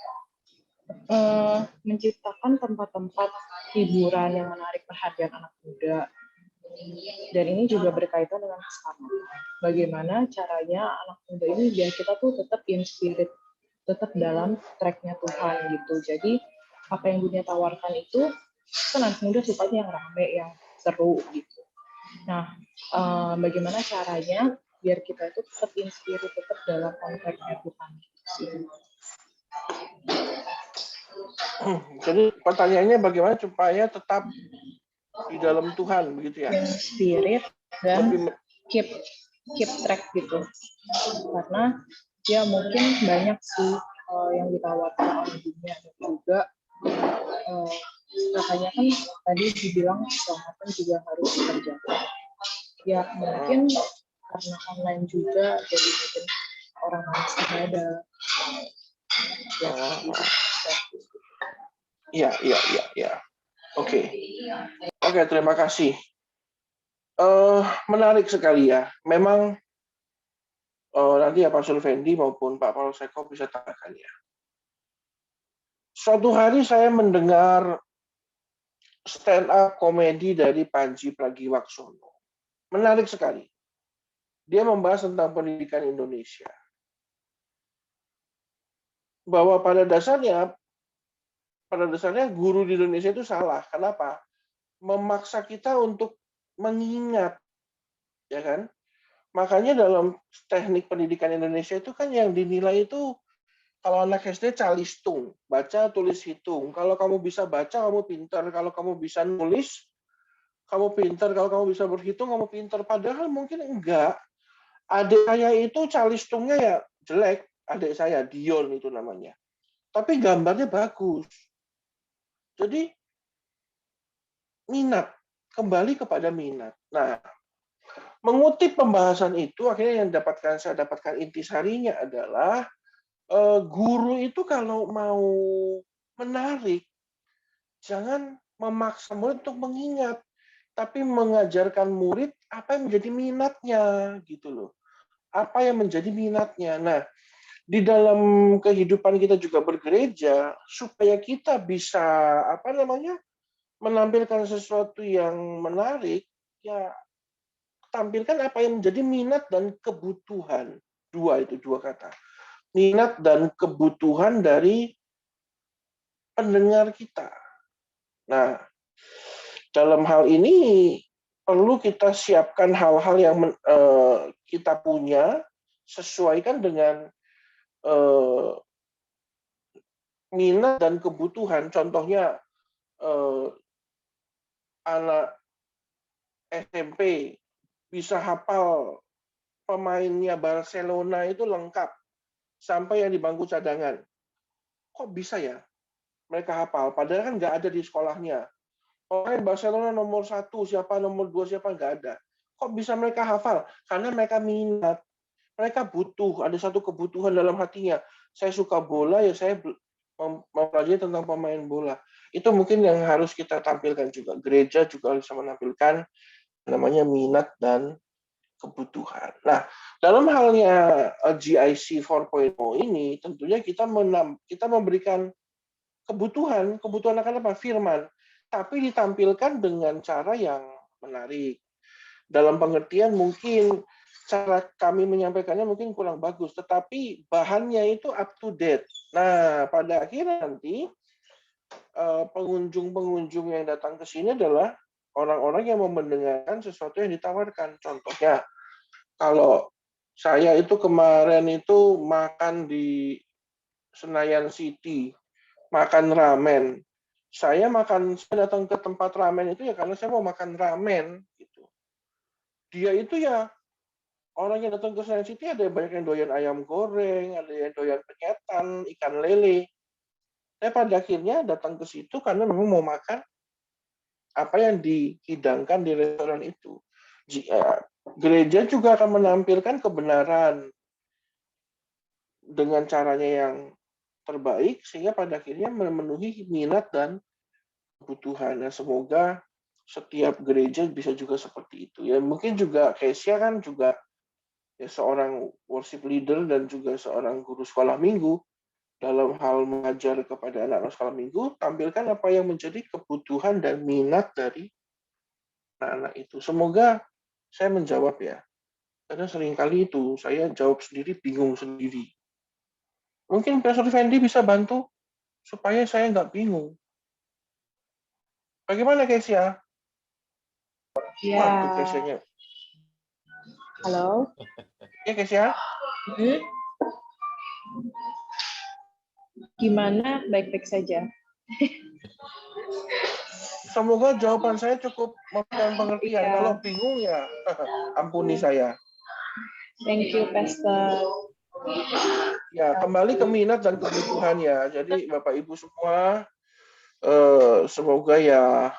menciptakan tempat-tempat hiburan yang menarik perhatian anak muda. Dan ini juga berkaitan dengan keselamatan. Bagaimana caranya anak muda ini biar kita tuh tetap in spirit, tetap dalam track-nya Tuhan gitu. Jadi apa yang dunia tawarkan itu kan anak muda sukanya yang rame, yang seru gitu. Nah, bagaimana caranya biar kita itu tetap in spirit, tetap dalam konteks-nya Tuhan. Jadi pertanyaannya bagaimana supaya tetap di dalam Tuhan begitu ya? In spirit dan keep track gitu. Karena ya mungkin banyak sih yang ditawarkan oleh dunia, dan juga makanya kan tadi dibilang keselamatan juga harus dikerjakan. Ya mungkin karena online juga, jadi mungkin orang malas ibadah. Iya. Oke, terima kasih. Menarik sekali ya. Memang nanti ya Pak Sulvendi maupun Pak Paul Seko bisa tanyakan ya. Suatu hari saya mendengar stand up komedi dari Panji Pragiwaksono. Menarik sekali. Dia membahas tentang pendidikan Indonesia. Bahwa pada dasarnya guru di Indonesia itu salah. Kenapa? Memaksa kita untuk mengingat, ya kan? Makanya dalam teknik pendidikan Indonesia itu kan yang dinilai itu kalau anak SD calistung, baca, tulis, hitung. Kalau kamu bisa baca, kamu pintar. Kalau kamu bisa nulis, kamu pintar. Kalau kamu bisa berhitung, kamu pintar. Padahal mungkin enggak. Adik saya itu calistungnya ya jelek, adik saya Dion itu namanya. Tapi gambarnya bagus. Jadi minat, kembali kepada minat. Nah, mengutip pembahasan itu, akhirnya yang saya dapatkan intisarinya adalah guru itu kalau mau menarik, jangan memaksa murid untuk mengingat, tapi mengajarkan murid apa yang menjadi minatnya, gitu loh. Apa yang menjadi minatnya. Nah, di dalam kehidupan kita juga bergereja, supaya kita bisa menampilkan sesuatu yang menarik, ya tampilkan apa yang menjadi minat dan kebutuhan. Dua kata. Minat dan kebutuhan dari pendengar kita. Nah, dalam hal ini perlu kita siapkan hal-hal yang kita punya, sesuaikan dengan minat dan kebutuhan. Contohnya anak SMP bisa hafal pemainnya Barcelona itu lengkap sampai yang di bangku cadangan. Kok bisa ya mereka hafal? Padahal kan nggak ada di sekolahnya. Pemain Barcelona nomor 1, siapa nomor 2, siapa nggak ada. Kok bisa mereka hafal? Karena mereka minat. Mereka butuh, ada satu kebutuhan dalam hatinya. Saya suka bola, ya saya mempelajari tentang pemain bola. Itu mungkin yang harus kita tampilkan juga. Gereja juga bisa menampilkan namanya minat dan kebutuhan. Nah, dalam halnya GIC 4.0 ini, tentunya kita memberikan kebutuhan akan apa? Firman. Tapi ditampilkan dengan cara yang menarik. Dalam pengertian mungkin cara kami menyampaikannya mungkin kurang bagus, tetapi bahannya itu up to date. Nah, pada akhirnya nanti pengunjung-pengunjung yang datang ke sini adalah orang-orang yang mau mendengarkan sesuatu yang ditawarkan. Contohnya, kalau saya itu kemarin itu makan di Senayan City, makan ramen. Saya datang ke tempat ramen itu ya karena saya mau makan ramen. Gitu. Dia itu ya, orang yang datang ke Senayan City ada banyak yang doyan ayam goreng, ada yang doyan penyetan, ikan lele. Saya pada akhirnya datang ke situ karena memang mau makan apa yang dihidangkan di restoran itu. Gereja juga akan menampilkan kebenaran dengan caranya yang terbaik, sehingga pada akhirnya memenuhi minat dan kebutuhan. Nah, semoga setiap gereja bisa juga seperti itu. Ya, mungkin juga Kesia kan juga ya, seorang worship leader dan juga seorang guru sekolah minggu. Dalam hal mengajar kepada anak-anak sekolah minggu, tampilkan apa yang menjadi kebutuhan dan minat dari anak-anak itu. Semoga saya menjawab ya. Karena seringkali itu saya jawab sendiri, bingung sendiri. Mungkin Profesor Fendi bisa bantu supaya saya nggak bingung. Bagaimana Kesia? Ya. Waduh, Kesianya. Halo. Ya Kesia? Gimana? Baik-baik saja. Semoga jawaban saya cukup memberikan pengertian. Iya. Kalau bingung ya ampuni saya. Thank you, Pastor. Ya, kembali ke minat dan kebutuhan ya. Jadi Bapak Ibu semua, semoga ya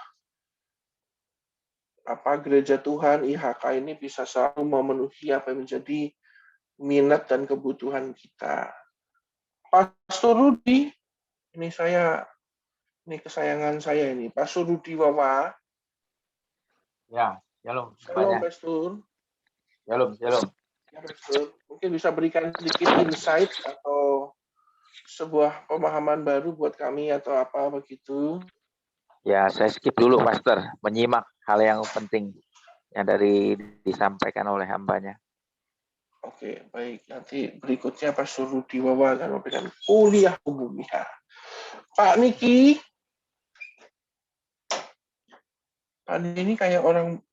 gereja Tuhan IHK ini bisa selalu memenuhi apa yang menjadi minat dan kebutuhan kita. Pastor Rudi, ini kesayangan saya ini, Pastor Rudi Wawa. Ya, shalom Shalom, semuanya. Pastor. Shalom. Ya, Pastor. Mungkin bisa berikan sedikit insight atau sebuah pemahaman baru buat kami atau apa begitu. Ya, saya skip dulu, Pastor, menyimak hal yang penting yang disampaikan oleh hambanya. Oke, baik. Nanti berikutnya Pastor Rudi Wawa akan memberikan kuliah umum ya. Pak Niki. Pak Niki ini kayak orang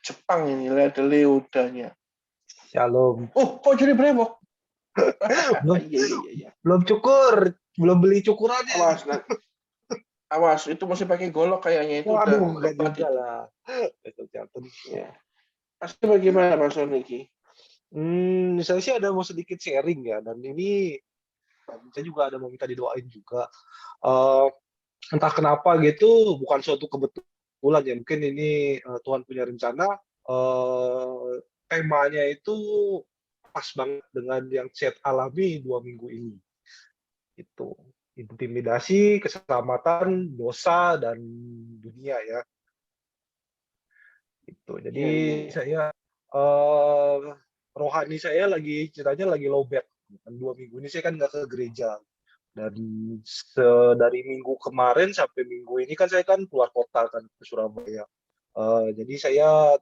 Jepang ini, ada leodanya. Shalom. Oh, kok jadi brewok? Iya. Belum cukur, belum beli cukurannya. Awas, itu masih pakai golok kayaknya itu. Waduh, enggak juga lah. Ya. Pasti bagaimana Mas Niki? Saya sih ada mau sedikit sharing ya, dan ini saya juga ada mau minta didoain juga. Eh, Entah kenapa gitu, bukan suatu kebetulan ya. Mungkin ini Tuhan punya rencana. Temanya itu pas banget dengan yang saya alami 2 minggu ini. Itu intimidasi, keselamatan, dosa, dan dunia ya. Itu. Jadi saya rohani saya ceritanya lagi lowbat. 2 minggu ini saya kan nggak ke gereja. Dan dari minggu kemarin sampai minggu ini kan saya kan keluar kota kan ke Surabaya. Jadi saya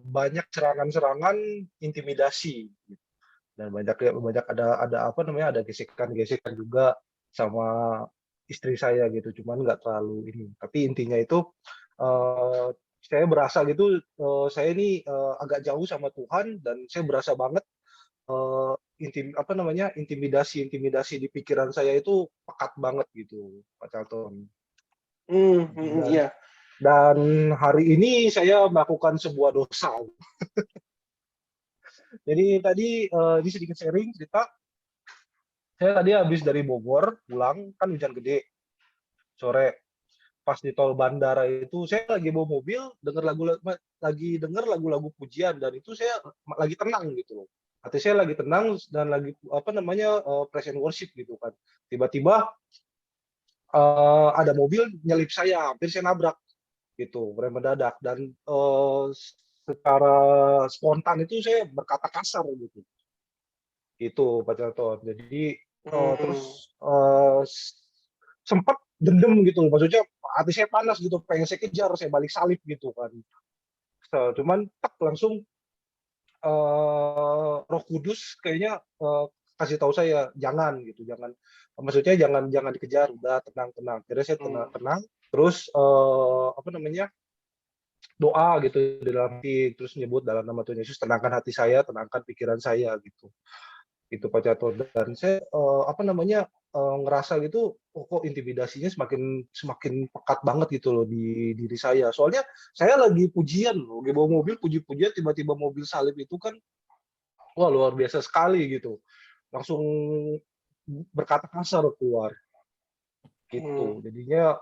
banyak serangan-serangan intimidasi dan banyak ada gesekan-gesekan juga sama istri saya gitu, cuman nggak terlalu ini. Tapi intinya itu saya berasa gitu, saya ini agak jauh sama Tuhan, dan saya berasa banget intimidasi di pikiran saya itu pekat banget gitu, Pak Charlton. Iya. Dan hari ini saya melakukan sebuah dosa. Jadi tadi ini sedikit sharing cerita. Saya tadi habis dari Bogor pulang, kan hujan gede sore. Pas di tol bandara itu saya lagi bawa mobil, denger lagu-lagu pujian, dan itu saya lagi tenang gitu loh. Hati saya lagi tenang dan lagi praise and worship gitu kan. Tiba-tiba ada mobil nyelip saya, hampir saya nabrak gitu, rem mendadak, dan secara spontan itu saya berkata kasar gitu. Itu Pak Charlton. Jadi terus sempat dendam gitu, maksudnya hati saya panas gitu, pengen saya kejar, saya balik salib gitu kan. Cuman langsung Roh Kudus kayaknya kasih tahu saya jangan gitu, maksudnya jangan dikejar, udah tenang. Jadi saya tenang, terus doa gitu di dalam hati, terus nyebut dalam nama Tuhan Yesus, tenangkan hati saya, tenangkan pikiran saya gitu. Itu Pak Charlton. Dan saya ngerasa gitu, kok intimidasinya semakin pekat banget gitu loh di diri saya. Soalnya saya lagi pujian loh, lagi bawa mobil puji-pujian, tiba-tiba mobil salib itu kan, wah luar biasa sekali gitu. Langsung berkata kasar keluar gitu. Jadinya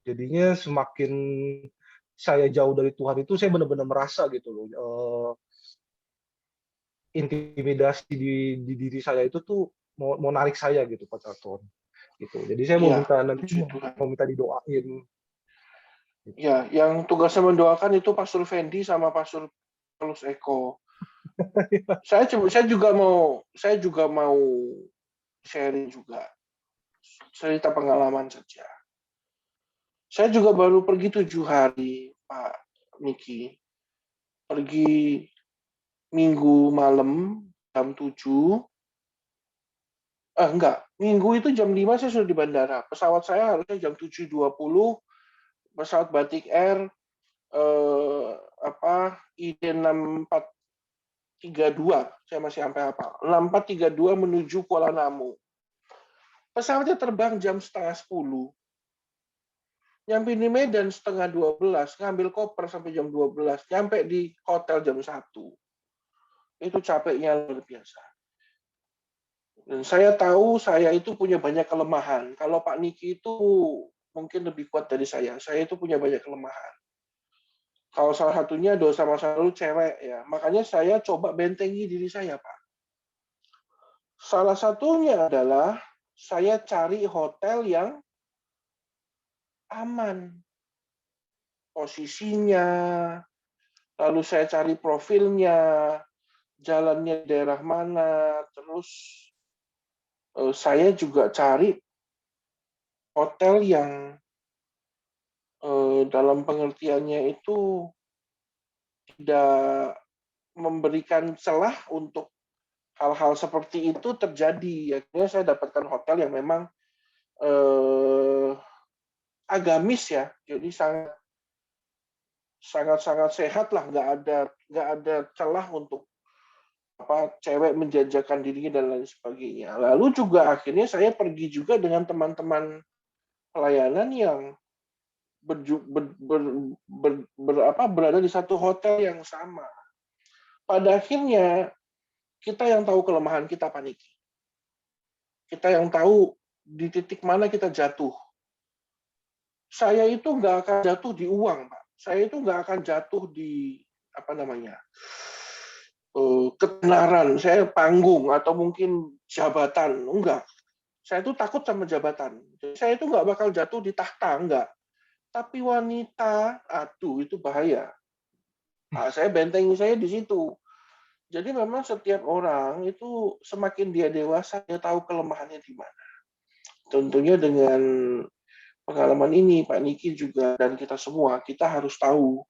jadinya semakin saya jauh dari Tuhan itu, saya benar-benar merasa gitu loh, intimidasi di diri saya itu tuh mau narik saya gitu, Pak Charlton. Gitu. Jadi saya mau minta didoain. Ya, yang tugasnya mendoakan itu Pastor Fendi sama Pastor Paulus Eko. saya juga mau sharing juga cerita pengalaman saja. Saya juga baru pergi 7 hari, Pak Niki. Pergi Minggu malam jam 7. Minggu itu jam 5 saya sudah di bandara. Pesawat saya harusnya jam 7.20, pesawat Batik Air ID 6432, saya masih sampai apa? 6432 menuju Kuala Namu. Pesawatnya terbang jam 9:30. Nyampe di Medan 11:30, ngambil koper sampai jam 12, nyampe di hotel jam 1. Itu capeknya luar biasa. Dan saya tahu saya itu punya banyak kelemahan. Kalau Pak Niki itu mungkin lebih kuat dari saya itu punya banyak kelemahan. Kalau salah satunya dosa masa lalu cewek ya. Makanya saya coba bentengi diri saya, Pak. Salah satunya adalah saya cari hotel yang aman. Posisinya, lalu saya cari profilnya, jalannya daerah mana, terus saya juga cari hotel yang dalam pengertiannya itu tidak memberikan celah untuk hal-hal seperti itu terjadi. Akhirnya saya dapatkan hotel yang memang agamis ya, jadi sangat sehat lah, nggak ada celah untuk cewek menjajakan dirinya dan lain sebagainya. Lalu juga akhirnya saya pergi juga dengan teman-teman pelayanan yang berada di satu hotel yang sama. Pada akhirnya kita yang tahu kelemahan kita, Pak Niki. Kita yang tahu di titik mana kita jatuh. Saya itu nggak akan jatuh di uang, Pak. Saya itu nggak akan jatuh di ketenaran. Saya panggung atau mungkin jabatan, enggak. Saya itu takut sama jabatan. Jadi saya itu nggak bakal jatuh di tahta, enggak. Tapi wanita, aduh itu bahaya. Nah, saya bentengi saya di situ. Jadi memang setiap orang itu semakin dia dewasa, dia tahu kelemahannya di mana. Tentunya dengan pengalaman ini, Pak Niki juga dan kita semua, kita harus tahu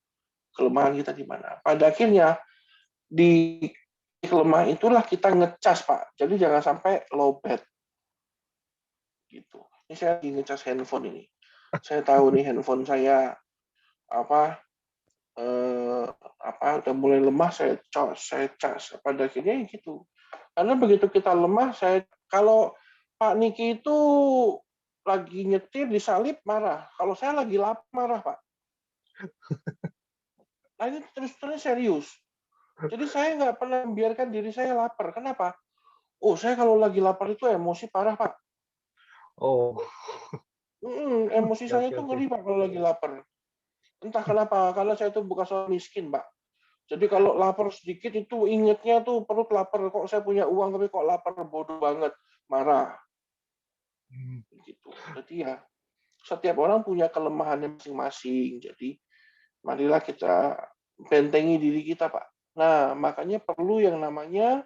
kelemahan kita di mana. Pada akhirnya, di kelemahan itulah kita ngecas, Pak. Jadi jangan sampai lowbat. Gitu. Ini saya lagi ngecas handphone ini. Saya tahu nih handphone saya udah mulai lemah, saya cas. Pada akhirnya gitu. Karena begitu kita lemah, kalau Pak Niki itu lagi nyetir disalip marah. Kalau saya lagi lapar marah, Pak. Nah ini terus serius. Jadi saya nggak pernah membiarkan diri saya lapar. Kenapa? Oh, saya kalau lagi lapar itu emosi parah, Pak. Oh. Emosi saya itu ngeri, Pak, kalau lagi lapar. Entah kenapa, karena saya itu bukan orang miskin, Pak. Jadi kalau lapar sedikit itu ingetnya tuh perut lapar. Kok saya punya uang tapi kok lapar, bodoh banget, marah. Gitu. Jadi ya setiap orang punya kelemahannya masing-masing. Jadi marilah kita bentengi diri kita, Pak. Nah, makanya perlu yang namanya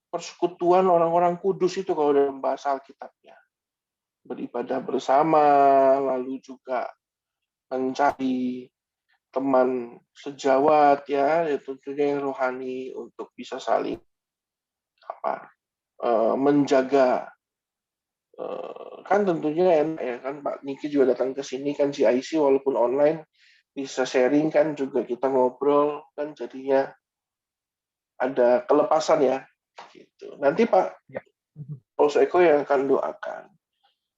persekutuan orang-orang kudus itu kalau dalam bahasa Alkitabnya. Beribadah bersama, lalu juga mencari teman sejawat ya tentunya yang rohani untuk bisa saling menjaga. Kan tentunya enak ya kan Pak Niki juga datang ke sini kan GIC walaupun online bisa sharing kan juga kita ngobrol kan jadinya ada kelepasan ya gitu. Nanti Pak Paulus Eko yang akan doakan.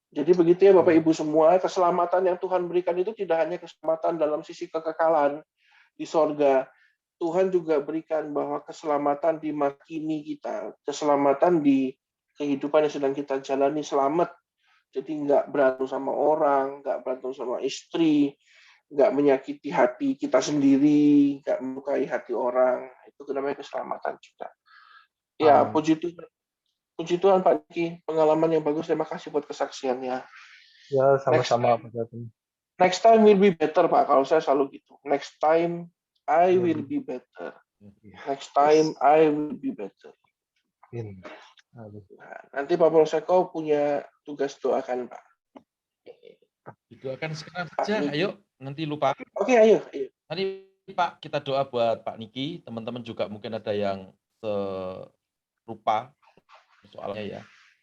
Jadi begitu ya Bapak Ibu semua, keselamatan yang Tuhan berikan itu tidak hanya keselamatan dalam sisi kekekalan di sorga, Tuhan juga berikan bahwa keselamatan di masa kini kita, keselamatan di kehidupan yang sedang kita jalani selamat. Jadi nggak berantem sama orang, nggak berantem sama istri, nggak menyakiti hati kita sendiri, nggak melukai hati orang. Itu namanya keselamatan juga. Ya, puji Tuhan Pak Niki, pengalaman yang bagus. Terima kasih buat kesaksiannya. Ya, sama-sama Pak Jatin. Next time will be better, Pak. Kalau saya selalu gitu. Next time I will be better. Next time I will be better. Nah, nanti Pak Polseko punya tugas doakan, Pak. Didoakan sekarang saja, ayo. Nanti lupa. Oke, ayo. Nanti Pak, kita doa buat Pak Niki. Teman-teman juga mungkin ada yang serupa soalnya ya.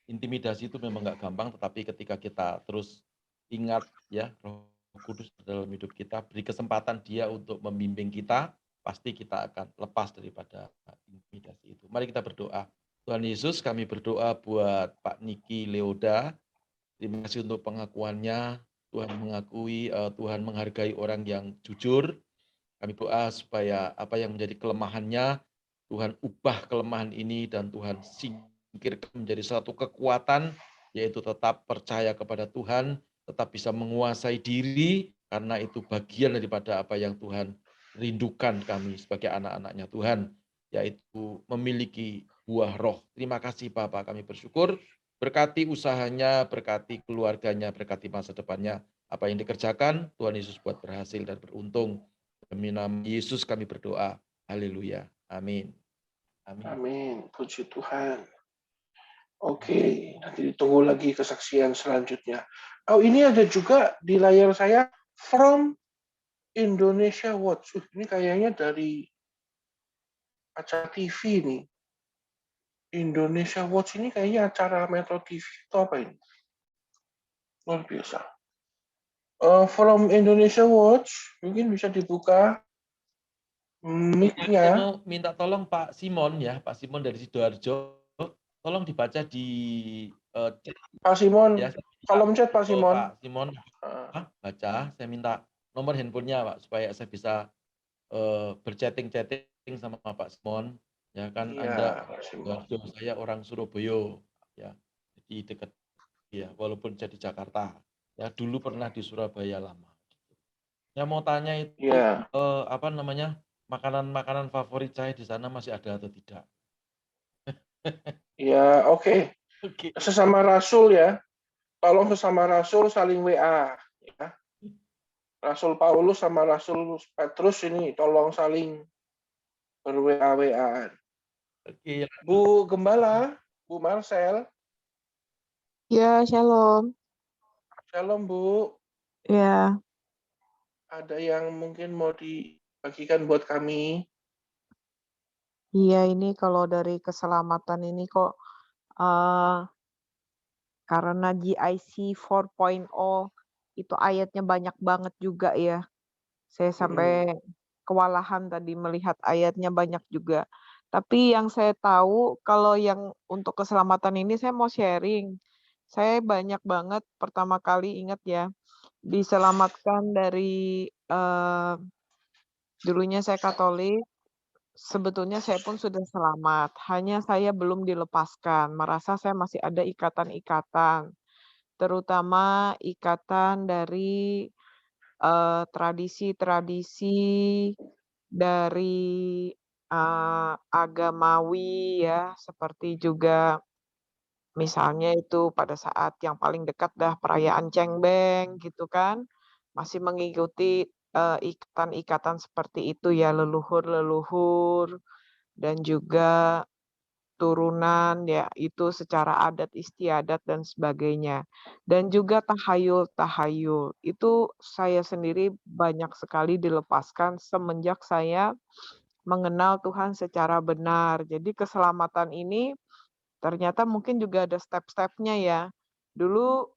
Intimidasi itu memang nggak gampang, tetapi ketika kita terus ingat ya Roh Kudus dalam hidup kita, beri kesempatan Dia untuk membimbing kita, pasti kita akan lepas daripada intimidasi itu. Mari kita berdoa. Tuhan Yesus, kami berdoa buat Pak Niki Leoda. Terima kasih untuk pengakuannya. Tuhan mengakui, Tuhan menghargai orang yang jujur. Kami doa supaya apa yang menjadi kelemahannya, Tuhan ubah kelemahan ini dan Tuhan singkirkan menjadi satu kekuatan, yaitu tetap percaya kepada Tuhan, tetap bisa menguasai diri, karena itu bagian daripada apa yang Tuhan rindukan kami sebagai anak-anaknya Tuhan, yaitu memiliki buah roh. Terima kasih Bapak, kami bersyukur. Berkati usahanya, berkati keluarganya, berkati masa depannya. Apa yang dikerjakan, Tuhan Yesus buat berhasil dan beruntung. Demi nama Yesus kami berdoa. Haleluya. Amin. Amin. Amin. Puji Tuhan. Oke, nanti ditunggu lagi kesaksian selanjutnya. Oh, ini ada juga di layar saya From Indonesia Watch. Ini kayaknya dari acara TV nih. Indonesia Watch ini kayaknya acara Metro TV atau apa ini? Luar biasa. From Indonesia Watch, mungkin bisa dibuka mic-nya. Saya mau minta tolong Pak Simon ya, Pak Simon dari Sidoarjo, tolong dibaca di Pak Simon, ya, kolom chat Pak Simon. Pak Simon baca, saya minta nomor handphonenya Pak supaya saya bisa berchatting sama Pak Simon. Ya kan Anda saya orang Surabaya ya. Di dekat ya walaupun jadi Jakarta. Ya dulu pernah di Surabaya lama. Ya mau tanya itu apa namanya? Makanan-makanan favorit saya di sana masih ada atau tidak? Ya, oke. Sesama Rasul ya. Tolong sesama Rasul saling WA ya. Rasul Paulus sama Rasul Petrus ini tolong saling ber-WA-WA-an. Oke. Bu Gembala, Bu Marcel. Ya, shalom. Shalom, Bu. Ya, Ada yang mungkin mau dibagikan buat kami? iya ini kalau dari keselamatan ini kok karena GIC 4.0 itu ayatnya banyak banget juga ya. Saya sampai kewalahan tadi melihat ayatnya banyak juga. Tapi yang saya tahu kalau yang untuk keselamatan ini saya mau sharing. Saya banyak banget pertama kali ingat ya, diselamatkan dari dulunya saya Katolik, sebetulnya saya pun sudah selamat, hanya saya belum dilepaskan, merasa saya masih ada ikatan-ikatan, terutama ikatan dari tradisi-tradisi dari agamawi ya, seperti juga misalnya itu pada saat yang paling dekat dah perayaan Cengbeng gitu kan, masih mengikuti ikatan-ikatan seperti itu ya, leluhur-leluhur dan juga turunan ya, itu secara adat istiadat dan sebagainya. Dan juga tahayul-tahayul, itu saya sendiri banyak sekali dilepaskan semenjak saya mengenal Tuhan secara benar. Jadi keselamatan ini ternyata mungkin juga ada step-stepnya ya. Dulu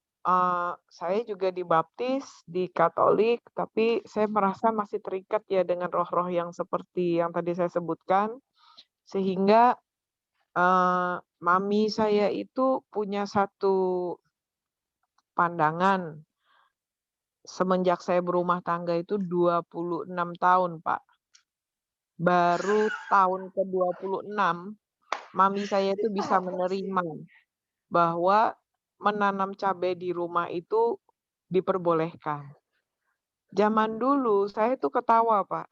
saya juga dibaptis di Katolik, tapi saya merasa masih terikat ya dengan roh-roh yang seperti yang tadi saya sebutkan, sehingga mami saya itu punya satu pandangan semenjak saya berumah tangga itu 26 tahun, Pak. Baru tahun ke-26, mami saya itu bisa menerima bahwa menanam cabai di rumah itu diperbolehkan. Zaman dulu saya itu ketawa, Pak.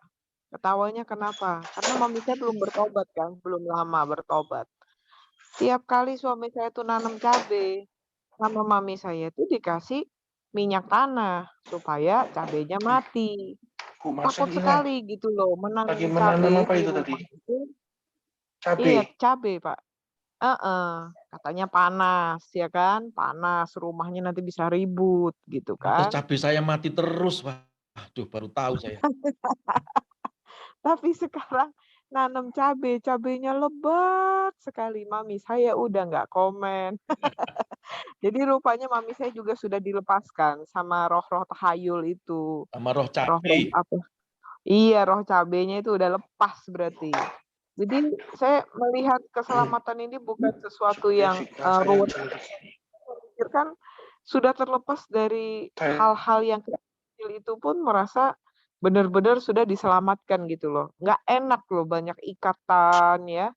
Ketawanya kenapa? Karena mami saya belum bertobat kan, belum lama bertobat. Tiap kali suami saya tuh nanam cabai, sama mami saya itu dikasih minyak tanah supaya cabenya mati. Takut sekali gitu loh menanam Lagi menanam cabai apa di itu rumah tadi? itu. Cabai. Iya, cabai, Pak. Katanya panas ya kan, panas rumahnya nanti bisa ribut gitu Terus kan. cabai saya mati terus, Pak. Aduh, baru tahu saya. Tapi sekarang nanam cabai, cabainya lebat sekali. Mami saya udah nggak komen. Jadi rupanya mami saya juga sudah dilepaskan sama roh-roh tahayul itu. Sama roh Roh-roh cabai. apa? Iya, roh cabainya itu udah lepas berarti. Jadi saya melihat keselamatan ini bukan sesuatu yang ruwet. Kan sudah terlepas dari hal-hal yang kecil itu pun merasa benar-benar sudah diselamatkan gitu loh. Nggak enak loh banyak ikatan ya,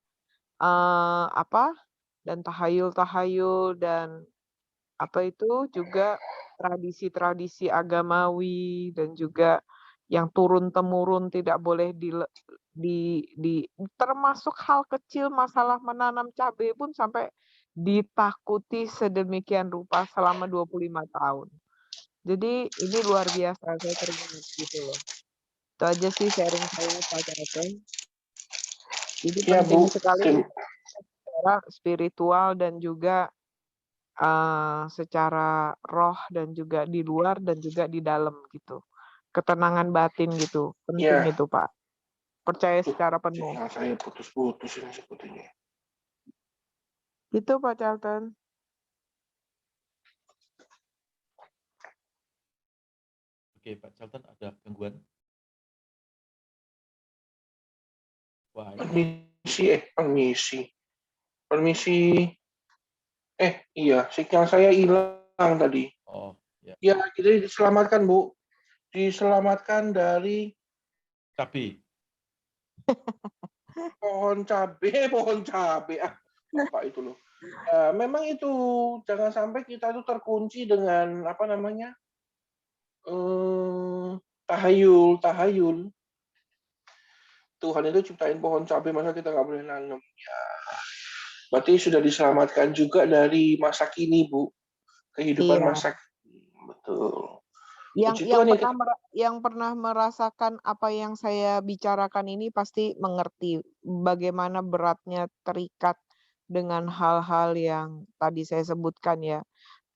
dan tahayul-tahayul dan apa itu juga tradisi-tradisi agamawi dan juga yang turun-temurun tidak boleh termasuk hal kecil masalah menanam cabai pun sampai ditakuti sedemikian rupa selama 25 tahun. Jadi ini luar biasa, saya teringat gitu loh. Itu aja sih sharing saya Pak Charlton. Jadi Ya, penting Bu. sekali secara spiritual dan juga secara roh dan juga di luar dan juga di dalam gitu. Ketenangan batin gitu, penting itu Pak. Percaya secara penuh. Saya putus-putus ini sepertinya. Itu Pak Charlton. Oke, Pak Charlton ada gangguan? Wah, Permisi. Iya, sinyal saya hilang. pulang tadi. Oh, ya. Ya, jadi diselamatkan, Bu. Diselamatkan dari Cabai. pohon cabe. Apa itu loh. Memang itu, jangan sampai kita itu terkunci dengan, apa namanya, tahayul. Tuhan itu ciptain pohon cabai, masa kita nggak boleh nanam? Ya, berarti sudah diselamatkan juga dari masa kini, Bu. Kehidupan Iya. masa kini. Betul. Yang Puji yang Tuhan ya, pernah yang pernah merasakan apa yang saya bicarakan ini pasti mengerti bagaimana beratnya terikat dengan hal-hal yang tadi saya sebutkan ya.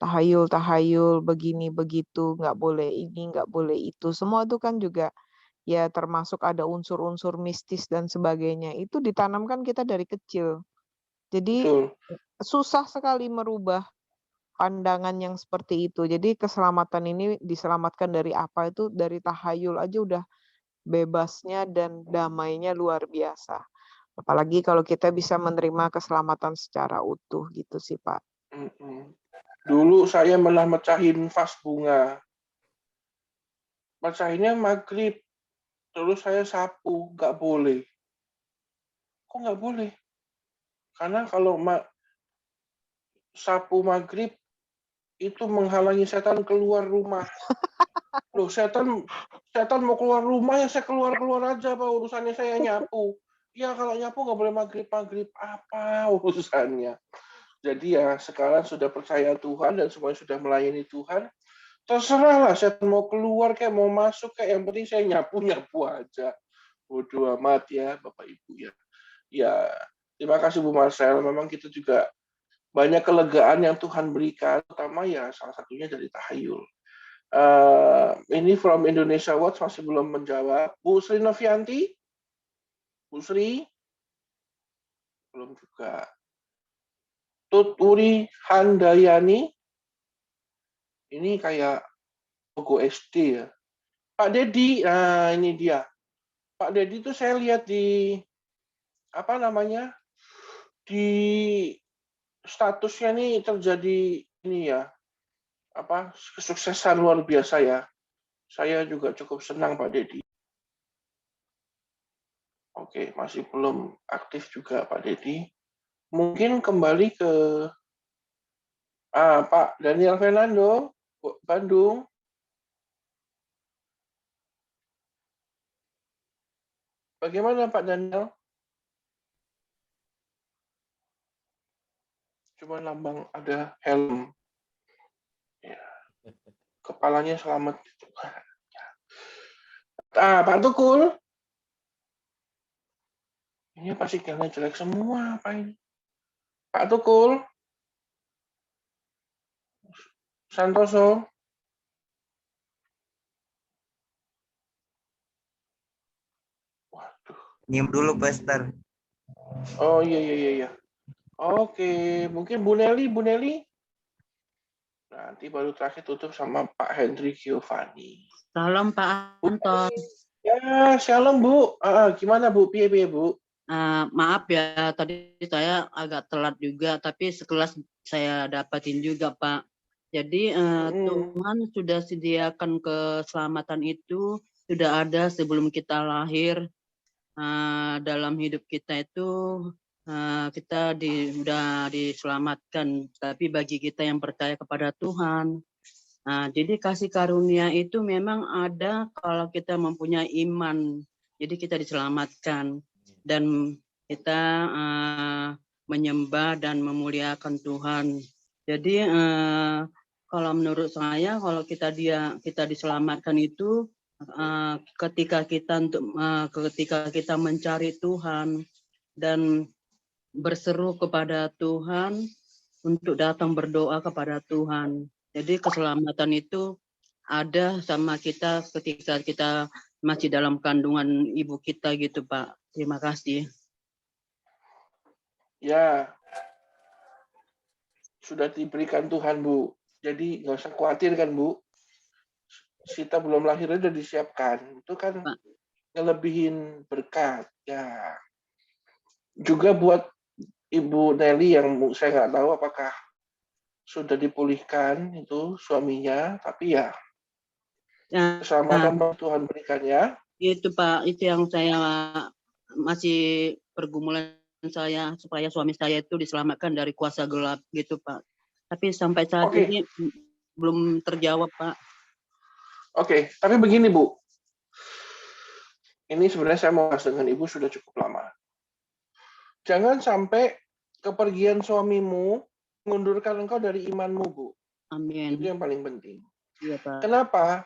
Tahayul begini begitu, nggak boleh ini, nggak boleh itu. Semua itu kan juga ya termasuk ada unsur-unsur mistis dan sebagainya. Itu ditanamkan kita dari kecil. Jadi betul. susah sekali merubah pandangan yang seperti itu. Jadi keselamatan ini diselamatkan dari apa itu, dari tahayul aja udah bebasnya dan damainya luar biasa. Apalagi kalau kita bisa menerima keselamatan secara utuh gitu sih, Pak. Dulu saya malah mecahin vas bunga. Mecahinnya maghrib. Terus saya sapu, nggak boleh. Kok nggak boleh? Karena kalau sapu maghrib itu menghalangi setan keluar rumah. Loh, setan mau keluar rumah, ya saya keluar aja, Pak. Urusannya saya nyapu. Ya kalau nyapu nggak boleh maghrib. Apa urusannya? Jadi ya sekarang sudah percaya Tuhan dan semuanya sudah melayani Tuhan. Terserahlah setan mau keluar kayak mau masuk kayak, yang penting saya nyapu aja. Bodoh amat ya Bapak Ibu ya. Ya, terima kasih Bu Marcel. Memang kita juga banyak kelegaan yang Tuhan berikan, terutama ya salah satunya dari tahayul. Ini from Indonesia Watch masih belum menjawab. Bu Sri Novianti? Bu Sri? Belum juga. Tuturi Handayani? Ini kayak logo SD ya. Pak Dedi, nah ini dia. Pak Dedi itu saya lihat di apa namanya? Di statusnya nih terjadi ini ya. Apa kesuksesan luar biasa ya. Saya juga cukup senang Pak Dedi. Oke, masih belum aktif juga Pak Dedi. Mungkin kembali ke Pak Daniel Fernando, Bandung. Bagaimana Pak Daniel? Cuma lambang ada helm. Ya. Kepalanya selamat. Pak Tukul. Ini pasti sinyalnya jelek semua, apa ini? Pak Tukul. Santoso. Nyium dulu, Pastor. Oh iya. Oke, mungkin Bu Nelly. Nanti baru terakhir tutup sama Pak Hendrik Giovanni. Salam Pak Anton. Ya, shalom Bu. Gimana Bu? Piye Bu? Maaf ya, tadi saya agak telat juga, tapi sekelas saya dapatin juga Pak. Jadi Tuhan sudah sediakan keselamatan itu, sudah ada sebelum kita lahir. Dalam hidup kita itu kita sudah diselamatkan, tapi bagi kita yang percaya kepada Tuhan, jadi kasih karunia itu memang ada kalau kita mempunyai iman. Jadi kita diselamatkan dan kita menyembah dan memuliakan Tuhan. Jadi kalau menurut saya kalau kita diselamatkan itu ketika kita mencari Tuhan dan berseru kepada Tuhan untuk datang berdoa kepada Tuhan. Jadi keselamatan itu ada sama kita ketika kita masih dalam kandungan ibu kita gitu Pak. Terima kasih. Ya, sudah diberikan Tuhan Bu. Jadi nggak usah khawatir kan Bu. Kita belum lahir udah disiapkan. Itu kan ngelebihin berkat. Ya. Juga buat Ibu Nelly yang saya nggak tahu apakah sudah dipulihkan itu suaminya, tapi ya Nah, keselamatan Tuhan berikannya. itu Pak, itu yang saya masih pergumulan saya supaya suami saya itu diselamatkan dari kuasa gelap gitu Pak. Tapi sampai saat Oke. ini belum terjawab Pak. Oke, tapi begini Bu, ini sebenarnya saya mau bahas dengan Ibu sudah cukup lama. Jangan sampai kepergian suamimu mengundurkan engkau dari imanmu, Bu. Amin. Itu yang paling penting. Iya Pak. Kenapa?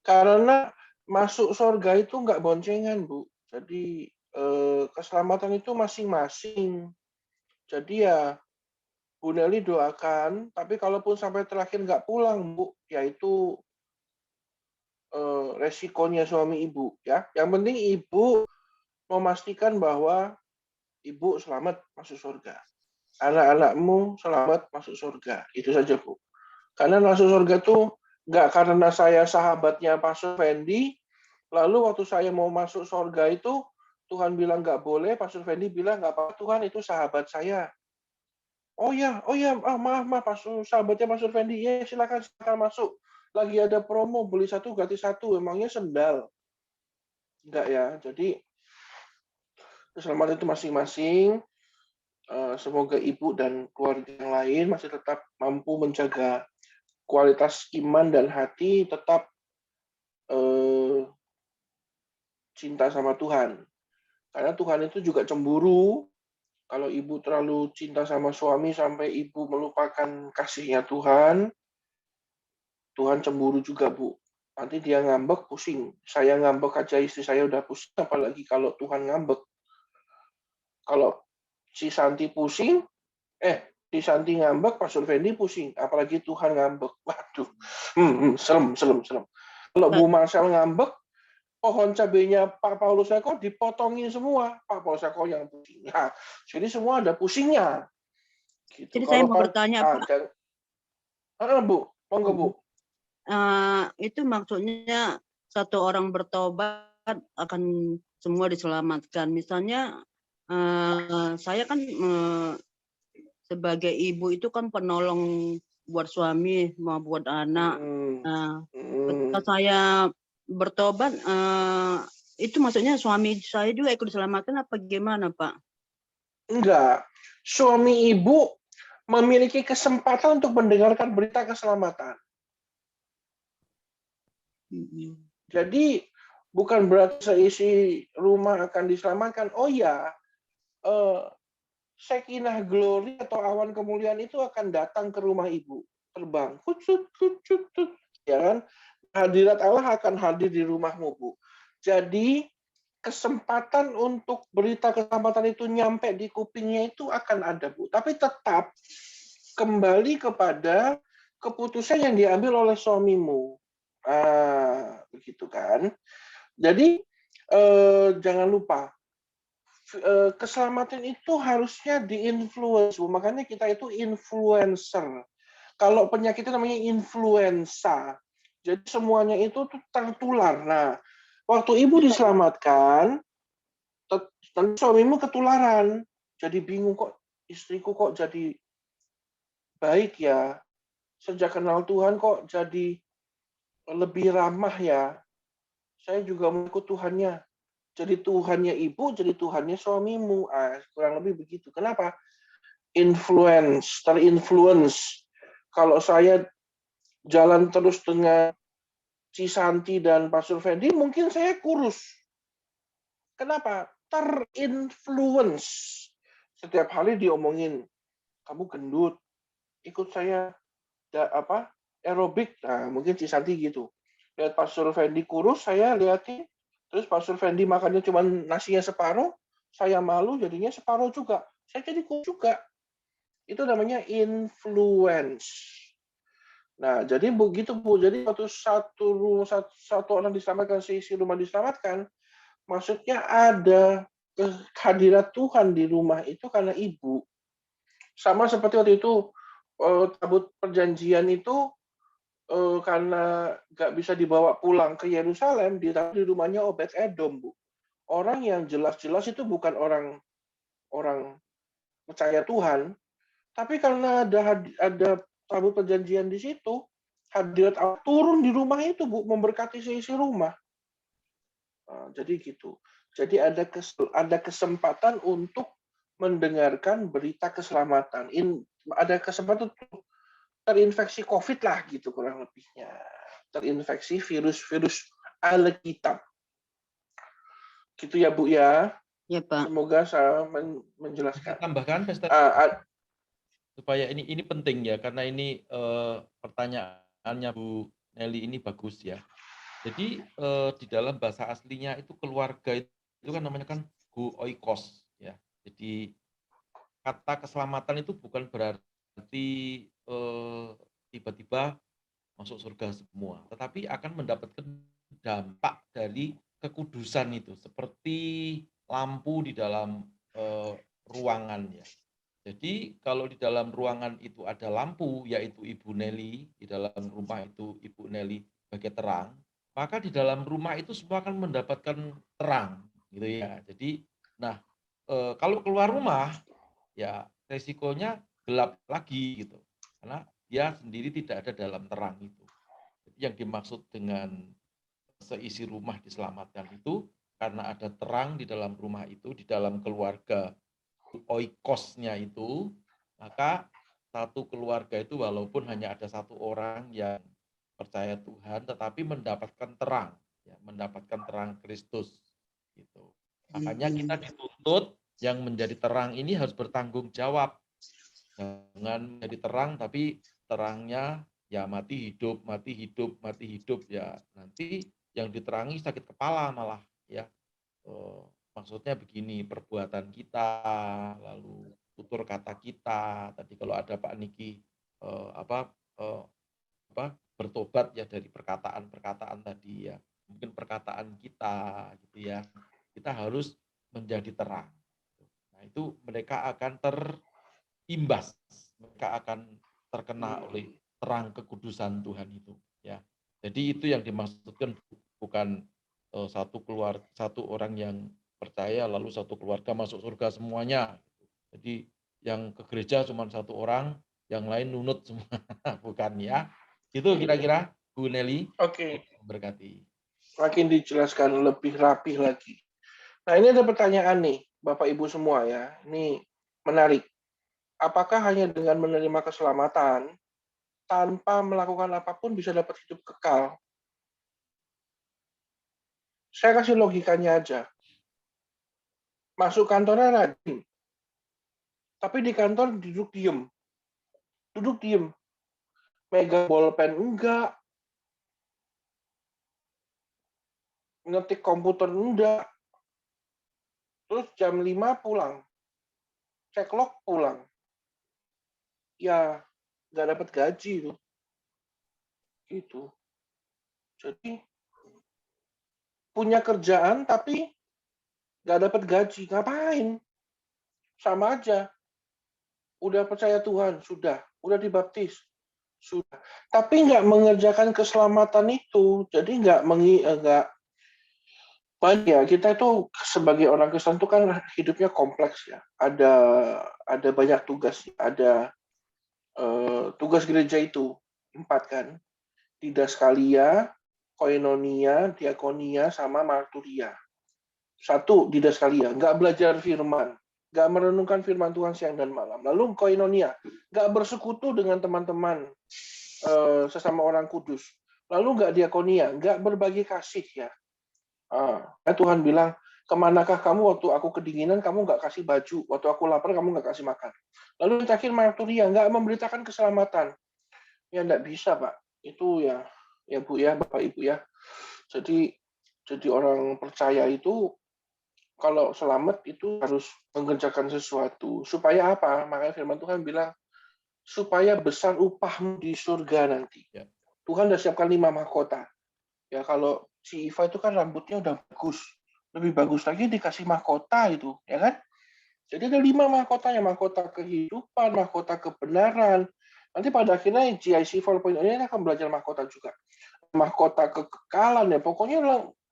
Karena masuk surga itu nggak boncengan, Bu. Jadi keselamatan itu masing-masing. Jadi ya Bu Nelly doakan, tapi kalaupun sampai terakhir nggak pulang, Bu, yaitu resikonya suami Ibu. Ya, yang penting Ibu memastikan bahwa Ibu selamat masuk surga. Anak-anakmu selamat masuk surga. Itu saja, Bu. Karena masuk surga tuh nggak karena saya sahabatnya Pastor Fendi, lalu waktu saya mau masuk surga itu, Tuhan bilang nggak boleh, Pastor Fendi bilang nggak apa-apa, Tuhan itu sahabat saya. Oh ya, maaf, Pastor, sahabatnya Pastor Fendi, ya silakan masuk. Lagi ada promo, beli satu gratis satu, emangnya sendal. Enggak ya, jadi keselamatan itu masing-masing. Semoga ibu dan keluarga yang lain masih tetap mampu menjaga kualitas iman dan hati, tetap cinta sama Tuhan. Karena Tuhan itu juga cemburu. Kalau ibu terlalu cinta sama suami sampai ibu melupakan kasihnya Tuhan, Tuhan cemburu juga, Bu. Nanti dia ngambek, pusing. Saya ngambek aja istri saya udah pusing, apalagi kalau Tuhan ngambek. Kalau si Santi pusing, si Santi ngambek, Pastor Fendi pusing. Apalagi Tuhan ngambek. Waduh, serem. Kalau Bu Marcel ngambek, pohon cabenya Pak Paulus Eko dipotongin semua. Pak Paulus Eko yang pusing. Nah, jadi semua ada pusingnya. Gitu. Jadi saya mau bertanya Pak. Bu, monggo Bu. Itu maksudnya satu orang bertobat akan semua diselamatkan. Misalnya saya kan sebagai ibu itu kan penolong buat suami mau buat anak. Ketika saya bertobat itu maksudnya suami saya juga ikut diselamatkan apa gimana Pak? Enggak. Suami ibu memiliki kesempatan untuk mendengarkan berita keselamatan. Jadi bukan berarti seisi rumah akan diselamatkan. Oh ya, Shekinah glory atau awan kemuliaan itu akan datang ke rumah ibu, terbang, ya kan? Hadirat Allah akan hadir di rumahmu, Bu. Jadi kesempatan untuk berita keselamatan itu nyampe di kupingnya itu akan ada, Bu. Tapi tetap kembali kepada keputusan yang diambil oleh suamimu. Begitu kan? Jadi jangan lupa keselamatan itu harusnya diinfluence, makanya kita itu influencer. Kalau penyakit itu namanya influenza, jadi semuanya itu tuh tertular. Nah, waktu ibu diselamatkan, nanti suamimu ketularan, jadi bingung kok istriku kok jadi baik ya, sejak kenal Tuhan kok jadi lebih ramah ya. Saya juga mengikut Tuhannya. Jadi Tuhannya ibu, jadi Tuhannya suamimu. Kurang lebih begitu. Kenapa? Terinfluence. Kalau saya jalan terus dengan Cisanti dan Pastor Fendi, mungkin saya kurus. Kenapa? Terinfluence. Setiap hari diomongin, kamu gendut, ikut saya aerobik. Nah, mungkin Cisanti gitu. Lihat Pastor Fendi kurus, saya lihatin. Terus Pastor Fendi makannya cuma nasinya separuh, saya malu jadinya separuh juga. Saya jadi kurus juga. Itu namanya influence. Nah, jadi begitu Bu. Jadi waktu satu orang diselamatkan, seisi rumah diselamatkan, maksudnya ada kehadiran Tuhan di rumah itu karena ibu. Sama seperti waktu itu tabut perjanjian itu karena nggak bisa dibawa pulang ke Yerusalem, ditaruh di rumahnya Obed-Edom, Bu. Orang yang jelas-jelas itu bukan orang percaya Tuhan, tapi karena ada tabut perjanjian di situ. Hadirat Allah turun di rumah itu, Bu, memberkati seisi rumah. Jadi gitu. Jadi ada kesempatan untuk mendengarkan berita keselamatan. Ada kesempatan untuk terinfeksi COVID lah gitu kurang lebihnya. Terinfeksi virus-virus Alkitab. Gitu ya, Bu ya. Ya, Pak. Semoga saya Bisa menjelaskan. tambahkan, Pastor? Supaya ini penting ya, karena ini pertanyaannya Bu Nelly ini bagus ya. Jadi di dalam bahasa aslinya itu keluarga itu kan namanya kan oikos ya. Jadi kata keselamatan itu bukan berarti tiba-tiba masuk surga semua, tetapi akan mendapatkan dampak dari kekudusan itu, seperti lampu di dalam ruangan ya. Jadi kalau di dalam ruangan itu ada lampu, yaitu Ibu Nelly, di dalam rumah itu Ibu Nelly sebagai terang, maka di dalam rumah itu semua akan mendapatkan terang, gitu ya. Jadi, nah kalau keluar rumah, ya resikonya gelap lagi gitu, karena dia sendiri tidak ada dalam terang itu. Jadi yang dimaksud dengan seisi rumah diselamatkan itu karena ada terang di dalam rumah itu, di dalam keluarga oikosnya itu, maka satu keluarga itu walaupun hanya ada satu orang yang percaya Tuhan, tetapi mendapatkan terang, ya, mendapatkan terang Kristus. Gitu. Makanya kita dituntut yang menjadi terang ini harus bertanggung jawab. Jangan menjadi terang, tapi terangnya ya mati hidup, mati hidup, mati hidup, ya nanti yang diterangi sakit kepala malah, ya. Maksudnya begini, perbuatan kita, lalu tutur kata kita. Tadi kalau ada Pak Niki bertobat ya dari perkataan-perkataan tadi ya, mungkin perkataan kita gitu ya, kita harus menjadi terang. Nah itu mereka akan terimbas, mereka akan terkena oleh terang kekudusan Tuhan itu ya. Jadi itu yang dimaksudkan, bukan satu orang yang percaya lalu satu keluarga masuk surga semuanya. Jadi yang ke gereja cuma satu orang, yang lain nunut semua, bukan ya. Itu kira-kira Bu Nelly. Oke. Berkati. Makin dijelaskan lebih rapih lagi. Nah, ini ada pertanyaan nih, Bapak Ibu semua ya. Ini menarik. Apakah hanya dengan menerima keselamatan tanpa melakukan apapun bisa dapat hidup kekal? Saya kasih logikanya aja. Masuk kantornya rajin, tapi di kantor duduk diem. Duduk diem. Megang bolpen enggak. Ngetik komputer enggak. Terus jam 5 pulang. Cek log pulang. Ya, nggak dapat gaji itu. Gitu. Jadi, punya kerjaan tapi nggak dapat gaji. Ngapain? Sama aja. Udah percaya Tuhan, sudah. Udah dibaptis, sudah. Tapi nggak mengerjakan keselamatan itu. Jadi nggak banyak. Kita itu sebagai orang Kristen itu kan hidupnya kompleks ya. Ada banyak tugas. Ada tugas gereja itu 4 kan. Didaskalia, koinonia, diakonia, sama marturia. 1, didaskalia, nggak belajar firman, nggak merenungkan firman Tuhan siang dan malam. Lalu koinonia, nggak bersekutu dengan teman-teman sesama orang kudus. Lalu nggak diakonia, nggak berbagi kasih ya. Tuhan bilang, kemanakah kamu waktu aku kedinginan, kamu nggak kasih baju, waktu aku lapar, kamu nggak kasih makan. Lalu yang terakhir marturia, nggak memberitakan keselamatan. Ya nggak bisa, Pak. Itu ya Bu ya, Bapak Ibu ya. Jadi orang percaya itu kalau selamat itu harus mengerjakan sesuatu. Supaya apa? Makanya firman Tuhan bilang, supaya besar upahmu di surga nanti. Ya. Tuhan udah siapkan 5 mahkota. Ya kalau si Iva itu kan rambutnya udah bagus. Lebih bagus lagi dikasih mahkota itu, ya kan? Jadi ada 5 mahkotanya, mahkota kehidupan, mahkota kebenaran. Nanti pada akhirnya GIC 4.0 ini akan belajar mahkota juga. Mahkota kekekalan ya, pokoknya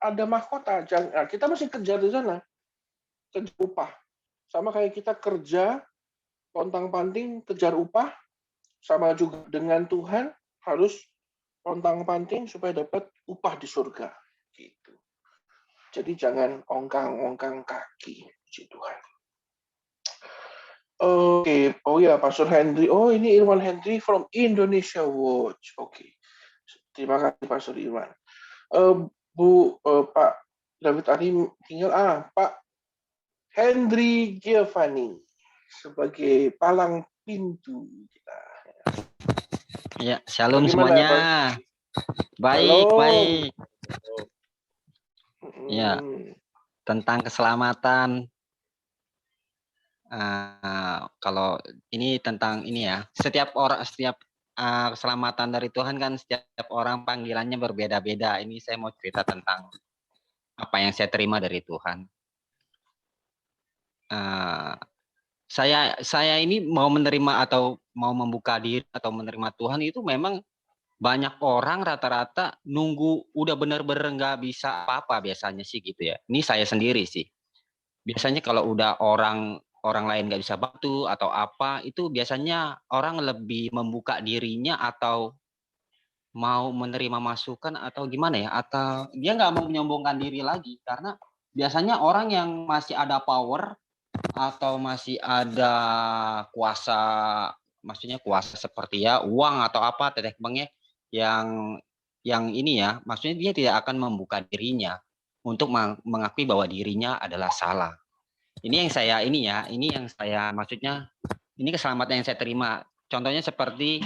ada mahkota. Kita mesti kejar di sana. Kejar upah. Sama kayak kita kerja, pontang-panting, kejar upah, sama juga dengan Tuhan harus pontang-panting supaya dapat upah di surga. Gitu. Jadi jangan ongkang-ongkang kaki, puji Tuhan. Oke, oh ya, Pastor Henry. Oh, ini Irwan Henry from Indonesia Watch. Oke, terima kasih Pastor Irwan. Pak David Ari tinggal Pak Henry Giovanni sebagai palang pintu kita. Ya, shalom Bagaimana, semuanya. Baik, Shalom. baik. Ya, tentang keselamatan. Kalau ini tentang ini ya, setiap keselamatan dari Tuhan kan setiap orang panggilannya berbeda-beda. Ini saya mau cerita tentang apa yang saya terima dari Tuhan. Saya ini mau menerima atau mau membuka diri atau menerima Tuhan itu memang banyak orang rata-rata nunggu udah bener-bener nggak bisa apa-apa biasanya sih gitu ya. Ini saya sendiri sih. Biasanya kalau udah orang lain nggak bisa bantu atau apa, itu biasanya orang lebih membuka dirinya atau mau menerima masukan atau gimana ya, atau dia nggak mau menyombongkan diri lagi. Karena biasanya orang yang masih ada power atau masih ada kuasa, maksudnya kuasa seperti ya uang atau apa, tetek bengek yang ini ya, maksudnya dia tidak akan membuka dirinya untuk mengakui bahwa dirinya adalah salah. Ini yang saya maksudnya, ini keselamatan yang saya terima. Contohnya seperti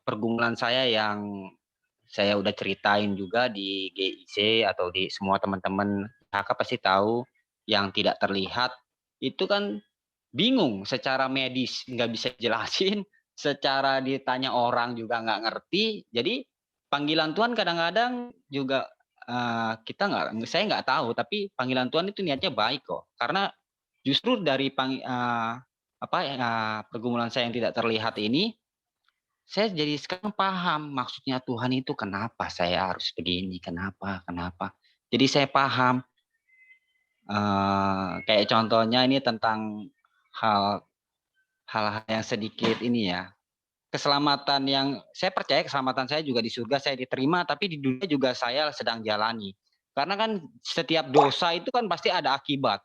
pergumulan saya yang saya udah ceritain juga di GIC atau di semua teman-teman HK pasti tahu, yang tidak terlihat itu kan bingung secara medis, nggak bisa jelasin, secara ditanya orang juga nggak ngerti. Jadi panggilan Tuhan kadang-kadang juga saya nggak tahu, tapi panggilan Tuhan itu niatnya baik kok. Karena justru dari pergumulan saya yang tidak terlihat ini, saya jadi sekarang paham maksudnya Tuhan itu kenapa saya harus begini, kenapa. Jadi saya paham. Kayak contohnya ini tentang hal-hal yang sedikit ini ya. Keselamatan yang saya percaya, keselamatan saya juga di surga saya diterima, tapi di dunia juga saya sedang jalani. Karena kan setiap dosa itu kan pasti ada akibat.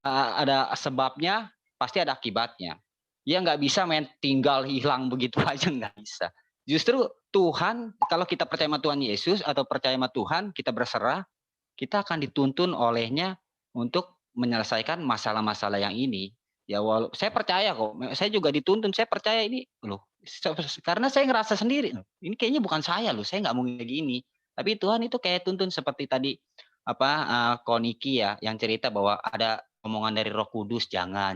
Ada sebabnya, pasti ada akibatnya. Ya nggak bisa tinggal hilang begitu aja, nggak bisa. Justru Tuhan, kalau kita percaya sama Tuhan Yesus atau percaya sama Tuhan, kita berserah, kita akan dituntun olehnya untuk menyelesaikan masalah-masalah yang ini. Ya saya percaya kok, saya juga dituntun, saya percaya ini loh, karena saya ngerasa sendiri, ini kayaknya bukan saya loh, saya nggak mungkin kayak gini. Tapi Tuhan itu kayak tuntun seperti tadi Koniki ya, yang cerita bahwa ada omongan dari Roh Kudus, jangan.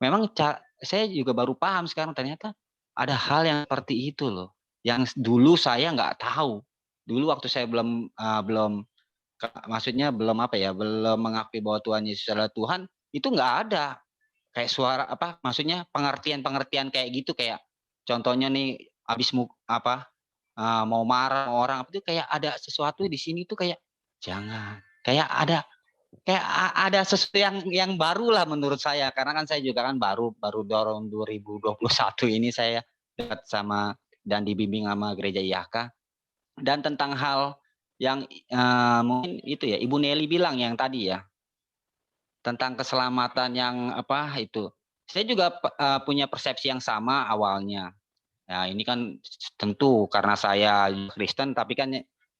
Memang saya juga baru paham sekarang ternyata ada hal yang seperti itu loh, yang dulu saya nggak tahu. Dulu waktu saya belum belum mengakui bahwa Tuhan Yesus adalah Tuhan, itu nggak ada kayak suara maksudnya pengertian kayak gitu, kayak contohnya nih habis mau marah orang itu kayak ada sesuatu di sini tuh kayak jangan, kayak ada sesuatu yang baru lah menurut saya, karena kan saya juga kan baru tahun 2021 ini saya dekat sama dan dibimbing sama gereja IAK, dan tentang hal yang mungkin itu ya Ibu Nelly bilang yang tadi ya tentang keselamatan yang itu, saya juga punya persepsi yang sama awalnya. Nah ini kan tentu karena saya Kristen tapi kan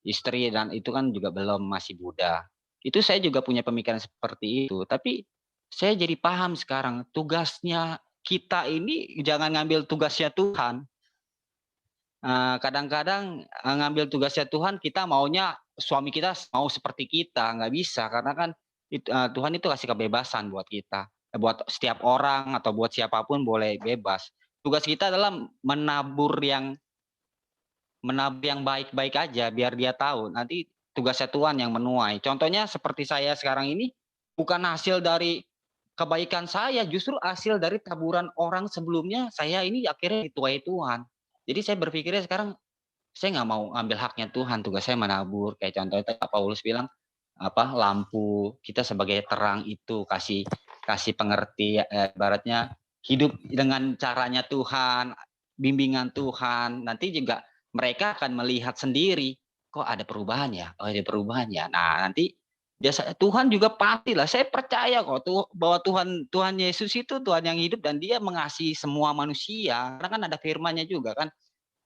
istri dan itu kan juga masih Buddha. Itu saya juga punya pemikiran seperti itu. Tapi saya jadi paham sekarang tugasnya kita ini jangan ngambil tugasnya Tuhan. Kadang-kadang ngambil tugasnya Tuhan, kita maunya suami kita mau seperti kita, nggak bisa karena kan Tuhan itu kasih kebebasan buat kita, buat setiap orang atau buat siapapun boleh bebas. Tugas kita adalah menabur yang baik-baik aja biar dia tahu nanti tugasnya Tuhan yang menuai. Contohnya seperti saya sekarang ini bukan hasil dari kebaikan saya, justru hasil dari taburan orang sebelumnya saya ini akhirnya dituai Tuhan. Jadi saya berpikirnya sekarang saya nggak mau ambil haknya Tuhan, tugas saya menabur. Kayak contohnya Pak Paulus bilang lampu kita sebagai terang itu kasih pengerti, ibaratnya hidup dengan caranya Tuhan, bimbingan Tuhan, nanti juga mereka akan melihat sendiri, kok ada perubahan ya, oh ada perubahan ya. Nah nanti biasa Tuhan juga pastilah, saya percaya kok bahwa Tuhan Yesus itu Tuhan yang hidup dan Dia mengasihi semua manusia. Karena kan ada firman-Nya juga kan,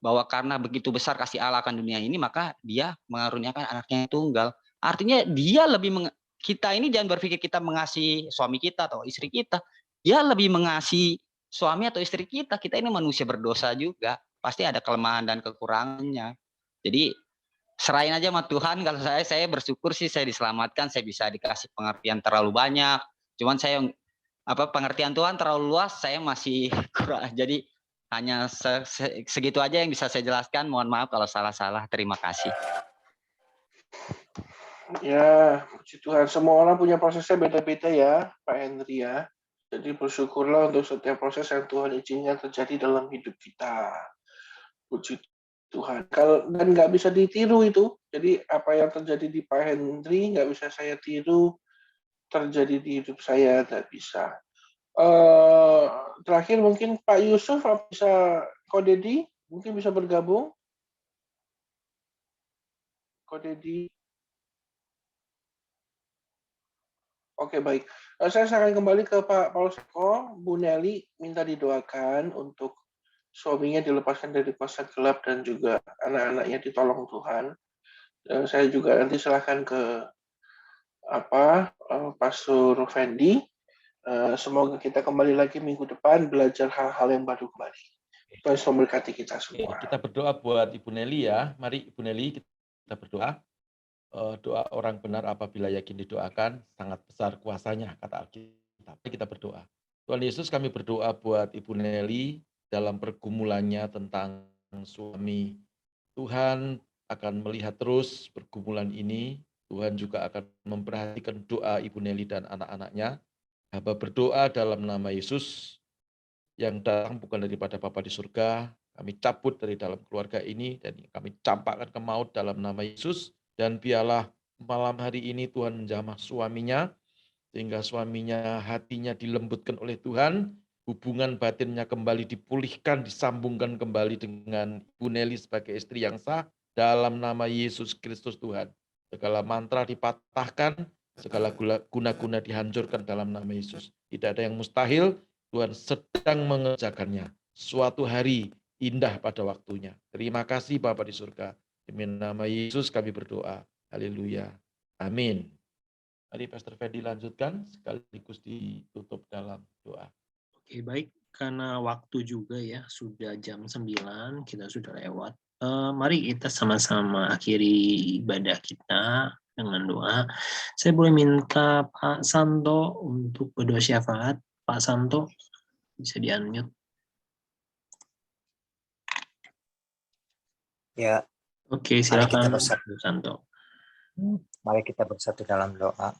bahwa karena begitu besar kasih Allah akan dunia ini, maka Dia mengaruniakan anaknya yang tunggal. Artinya Dia lebih kita ini jangan berpikir kita mengasihi suami kita atau istri kita. Dia lebih mengasihi suami atau istri kita. Kita ini manusia berdosa juga. Pasti ada kelemahan dan kekurangannya. Jadi serahin aja sama Tuhan. Kalau saya bersyukur sih saya diselamatkan, saya bisa dikasih pengertian terlalu banyak. Cuman saya pengertian Tuhan terlalu luas, saya masih kurang. Jadi hanya segitu aja yang bisa saya jelaskan. Mohon maaf kalau salah-salah. Terima kasih. Ya, puji Tuhan. Semua orang punya prosesnya beda-beda ya, Pak Henry ya. Jadi bersyukurlah untuk setiap proses yang Tuhan izinkan terjadi dalam hidup kita. Puji Tuhan. Dan nggak bisa ditiru itu. Jadi apa yang terjadi di Pak Henry nggak bisa saya tiru terjadi di hidup saya, tidak bisa. Terakhir mungkin Pak Yusuf bisa, Ko Dedi mungkin bisa bergabung. Ko Dedi. Oke, baik. Saya akan kembali ke Pak Paulus Eko. Bu Nelly minta didoakan untuk suaminya dilepaskan dari kuasa gelap dan juga anak-anaknya ditolong Tuhan. Dan saya juga nanti serahkan ke Pastor Fendi. Semoga kita kembali lagi minggu depan belajar hal-hal yang baru kembali. Tuhan memberkati kita semua. Kita berdoa buat Ibu Nelly ya. Mari Ibu Nelly kita berdoa. Doa orang benar apabila yakin didoakan, sangat besar kuasanya, kata Alkitab. Kita berdoa. Tuhan Yesus, kami berdoa buat Ibu Nelly dalam pergumulannya tentang suami. Tuhan akan melihat terus pergumulan ini. Tuhan juga akan memperhatikan doa Ibu Nelly dan anak-anaknya. Hamba berdoa dalam nama Yesus, yang datang bukan daripada Bapa di surga. Kami cabut dari dalam keluarga ini, dan kami campakkan ke maut dalam nama Yesus. Dan biarlah malam hari ini Tuhan menjamah suaminya, sehingga suaminya hatinya dilembutkan oleh Tuhan, hubungan batinnya kembali dipulihkan, disambungkan kembali dengan Ibu Nelly sebagai istri yang sah, dalam nama Yesus Kristus Tuhan. Segala mantra dipatahkan, segala guna-guna dihancurkan dalam nama Yesus. Tidak ada yang mustahil, Tuhan sedang mengerjakannya. Suatu hari indah pada waktunya. Terima kasih Bapa di surga. Demi nama Yesus kami berdoa. Haleluya. Amin. Mari Pastor Fendi lanjutkan, sekaligus ditutup dalam doa. Oke, baik. Karena waktu juga ya, sudah jam 9, kita sudah lewat. Mari kita sama-sama akhiri ibadah kita dengan doa. Saya boleh minta Pak Santo untuk berdoa syafaat. Pak Santo, bisa di-unmute. Ya. Oke, silakan Pak Santo. Mari kita bersatu dalam doa.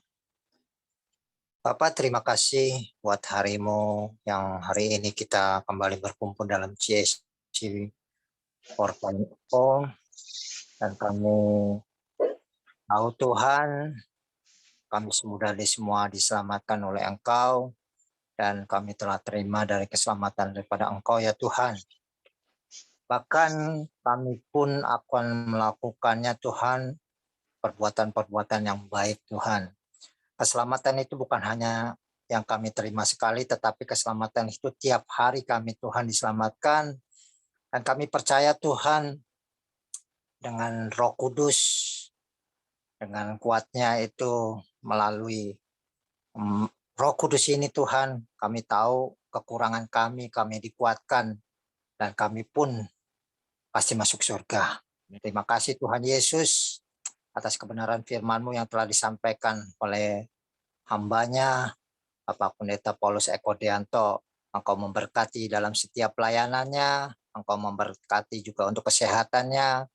Bapak, terima kasih buat harimu yang hari ini kita kembali berkumpul dalam CSC 4.0, dan kami tahu Tuhan, kami semua diselamatkan oleh Engkau, dan kami telah terima dari keselamatan daripada Engkau ya Tuhan. Bahkan kami pun akan melakukannya Tuhan, perbuatan-perbuatan yang baik Tuhan. Keselamatan itu bukan hanya yang kami terima sekali, tetapi keselamatan itu tiap hari kami Tuhan diselamatkan. Dan kami percaya Tuhan dengan Roh Kudus, dengan kuatnya itu melalui Roh Kudus ini Tuhan, kami tahu kekurangan kami dikuatkan, dan kami pun pasti masuk surga. Terima kasih Tuhan Yesus atas kebenaran firman-Mu yang telah disampaikan oleh hamba-Nya, Bapak Pendeta Paulus Eko Deanto. Engkau memberkati dalam setiap pelayanannya, Engkau memberkati juga untuk kesehatannya,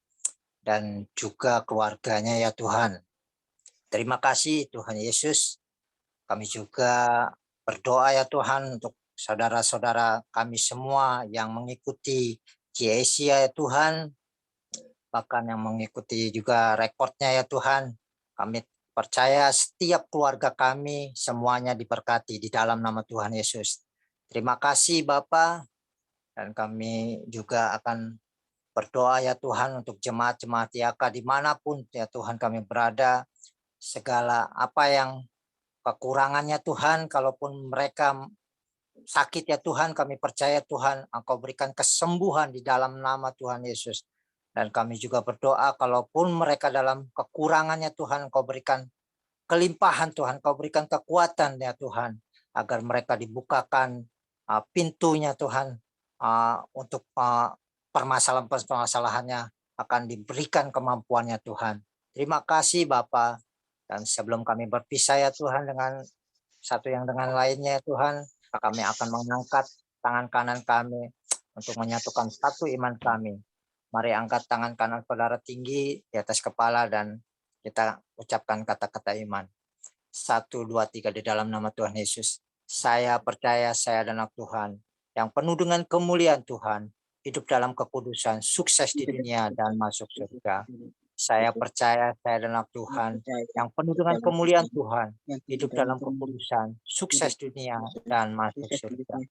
dan juga keluarganya ya Tuhan. Terima kasih Tuhan Yesus. Kami juga berdoa ya Tuhan untuk saudara-saudara kami semua yang mengikuti GSC ya Tuhan, bahkan yang mengikuti juga rekodnya ya Tuhan. Kami percaya setiap keluarga kami semuanya diberkati di dalam nama Tuhan Yesus. Terima kasih Bapa, dan kami juga akan berdoa ya Tuhan untuk jemaat-jemaat YK dimanapun ya Tuhan kami berada, segala apa yang kekurangannya Tuhan, kalaupun mereka sakit ya Tuhan, kami percaya Tuhan Engkau berikan kesembuhan di dalam nama Tuhan Yesus. Dan kami juga berdoa kalaupun mereka dalam kekurangannya Tuhan, Engkau berikan kelimpahan Tuhan, Engkau berikan kekuatan ya Tuhan, agar mereka dibukakan pintunya Tuhan, untuk permasalahan-permasalahannya akan diberikan kemampuannya Tuhan. Terima kasih Bapa. Dan sebelum kami berpisah ya Tuhan dengan satu yang dengan lainnya ya Tuhan, kami akan mengangkat tangan kanan kami untuk menyatukan satu iman kami. Mari angkat tangan kanan saudara tinggi di atas kepala dan kita ucapkan kata-kata iman. 1, 2, 3 di dalam nama Tuhan Yesus. Saya percaya saya adalah Tuhan yang penuh dengan kemuliaan Tuhan, hidup dalam kekudusan, sukses di dunia dan masuk surga. Saya percaya saya adalah Tuhan yang penuh dengan kemuliaan Tuhan, hidup dalam kekudusan, sukses dunia dan masuk surga.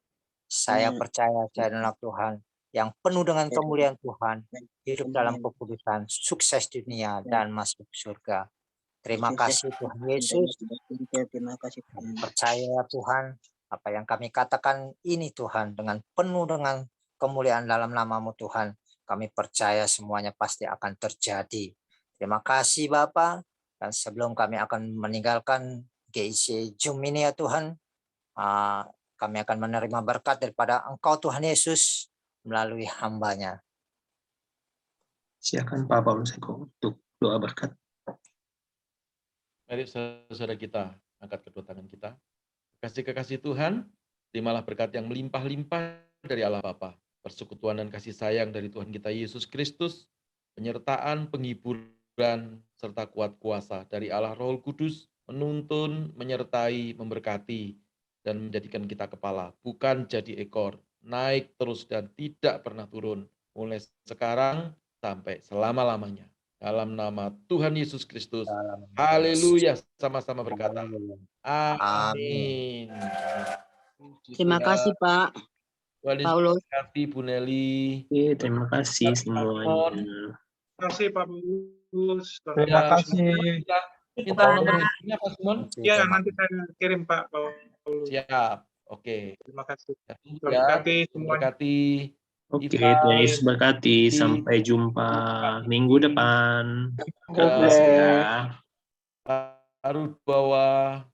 Saya percaya saya adalah Tuhan yang penuh dengan kemuliaan Tuhan, hidup dalam kekudusan, sukses dunia dan masuk surga. Terima kasih Tuhan Yesus. Kami percaya Tuhan, apa yang kami katakan ini Tuhan dengan penuh dengan kemuliaan dalam nama-Mu Tuhan. Kami percaya semuanya pasti akan terjadi. Terima kasih Bapa. Dan sebelum kami akan meninggalkan GIC Zoom ini ya Tuhan, kami akan menerima berkat daripada Engkau Tuhan Yesus melalui hamba-Nya. Silakan Pak Paulus Eko untuk doa berkat. Mari saudara kita angkat kedua tangan kita. Kekasih-kekasih Tuhan, terimalah berkat yang melimpah-limpah dari Allah Bapa, persekutuan dan kasih sayang dari Tuhan kita Yesus Kristus, penyertaan, penghiburan, serta kuat kuasa dari Allah Roh Kudus, menuntun, menyertai, memberkati, dan menjadikan kita kepala, bukan jadi ekor, naik terus dan tidak pernah turun, mulai sekarang sampai selama-lamanya. Dalam nama Tuhan Yesus Kristus, haleluya, sama-sama berkata, amin. Terima kasih Pak Paulus. Terima kasih Bu Nelly. Terima kasih semuanya. Terima kasih Pak Paulus. Terima kasih. Minta nomor teleponnya Pak Simon? Iya, nanti saya kirim Pak Paulus. Siap, oke. Terima kasih. Berkati semuanya. Berkati. Oke, Tuhan Yesus berkati. Sampai jumpa minggu depan. God bless. Baru bawah.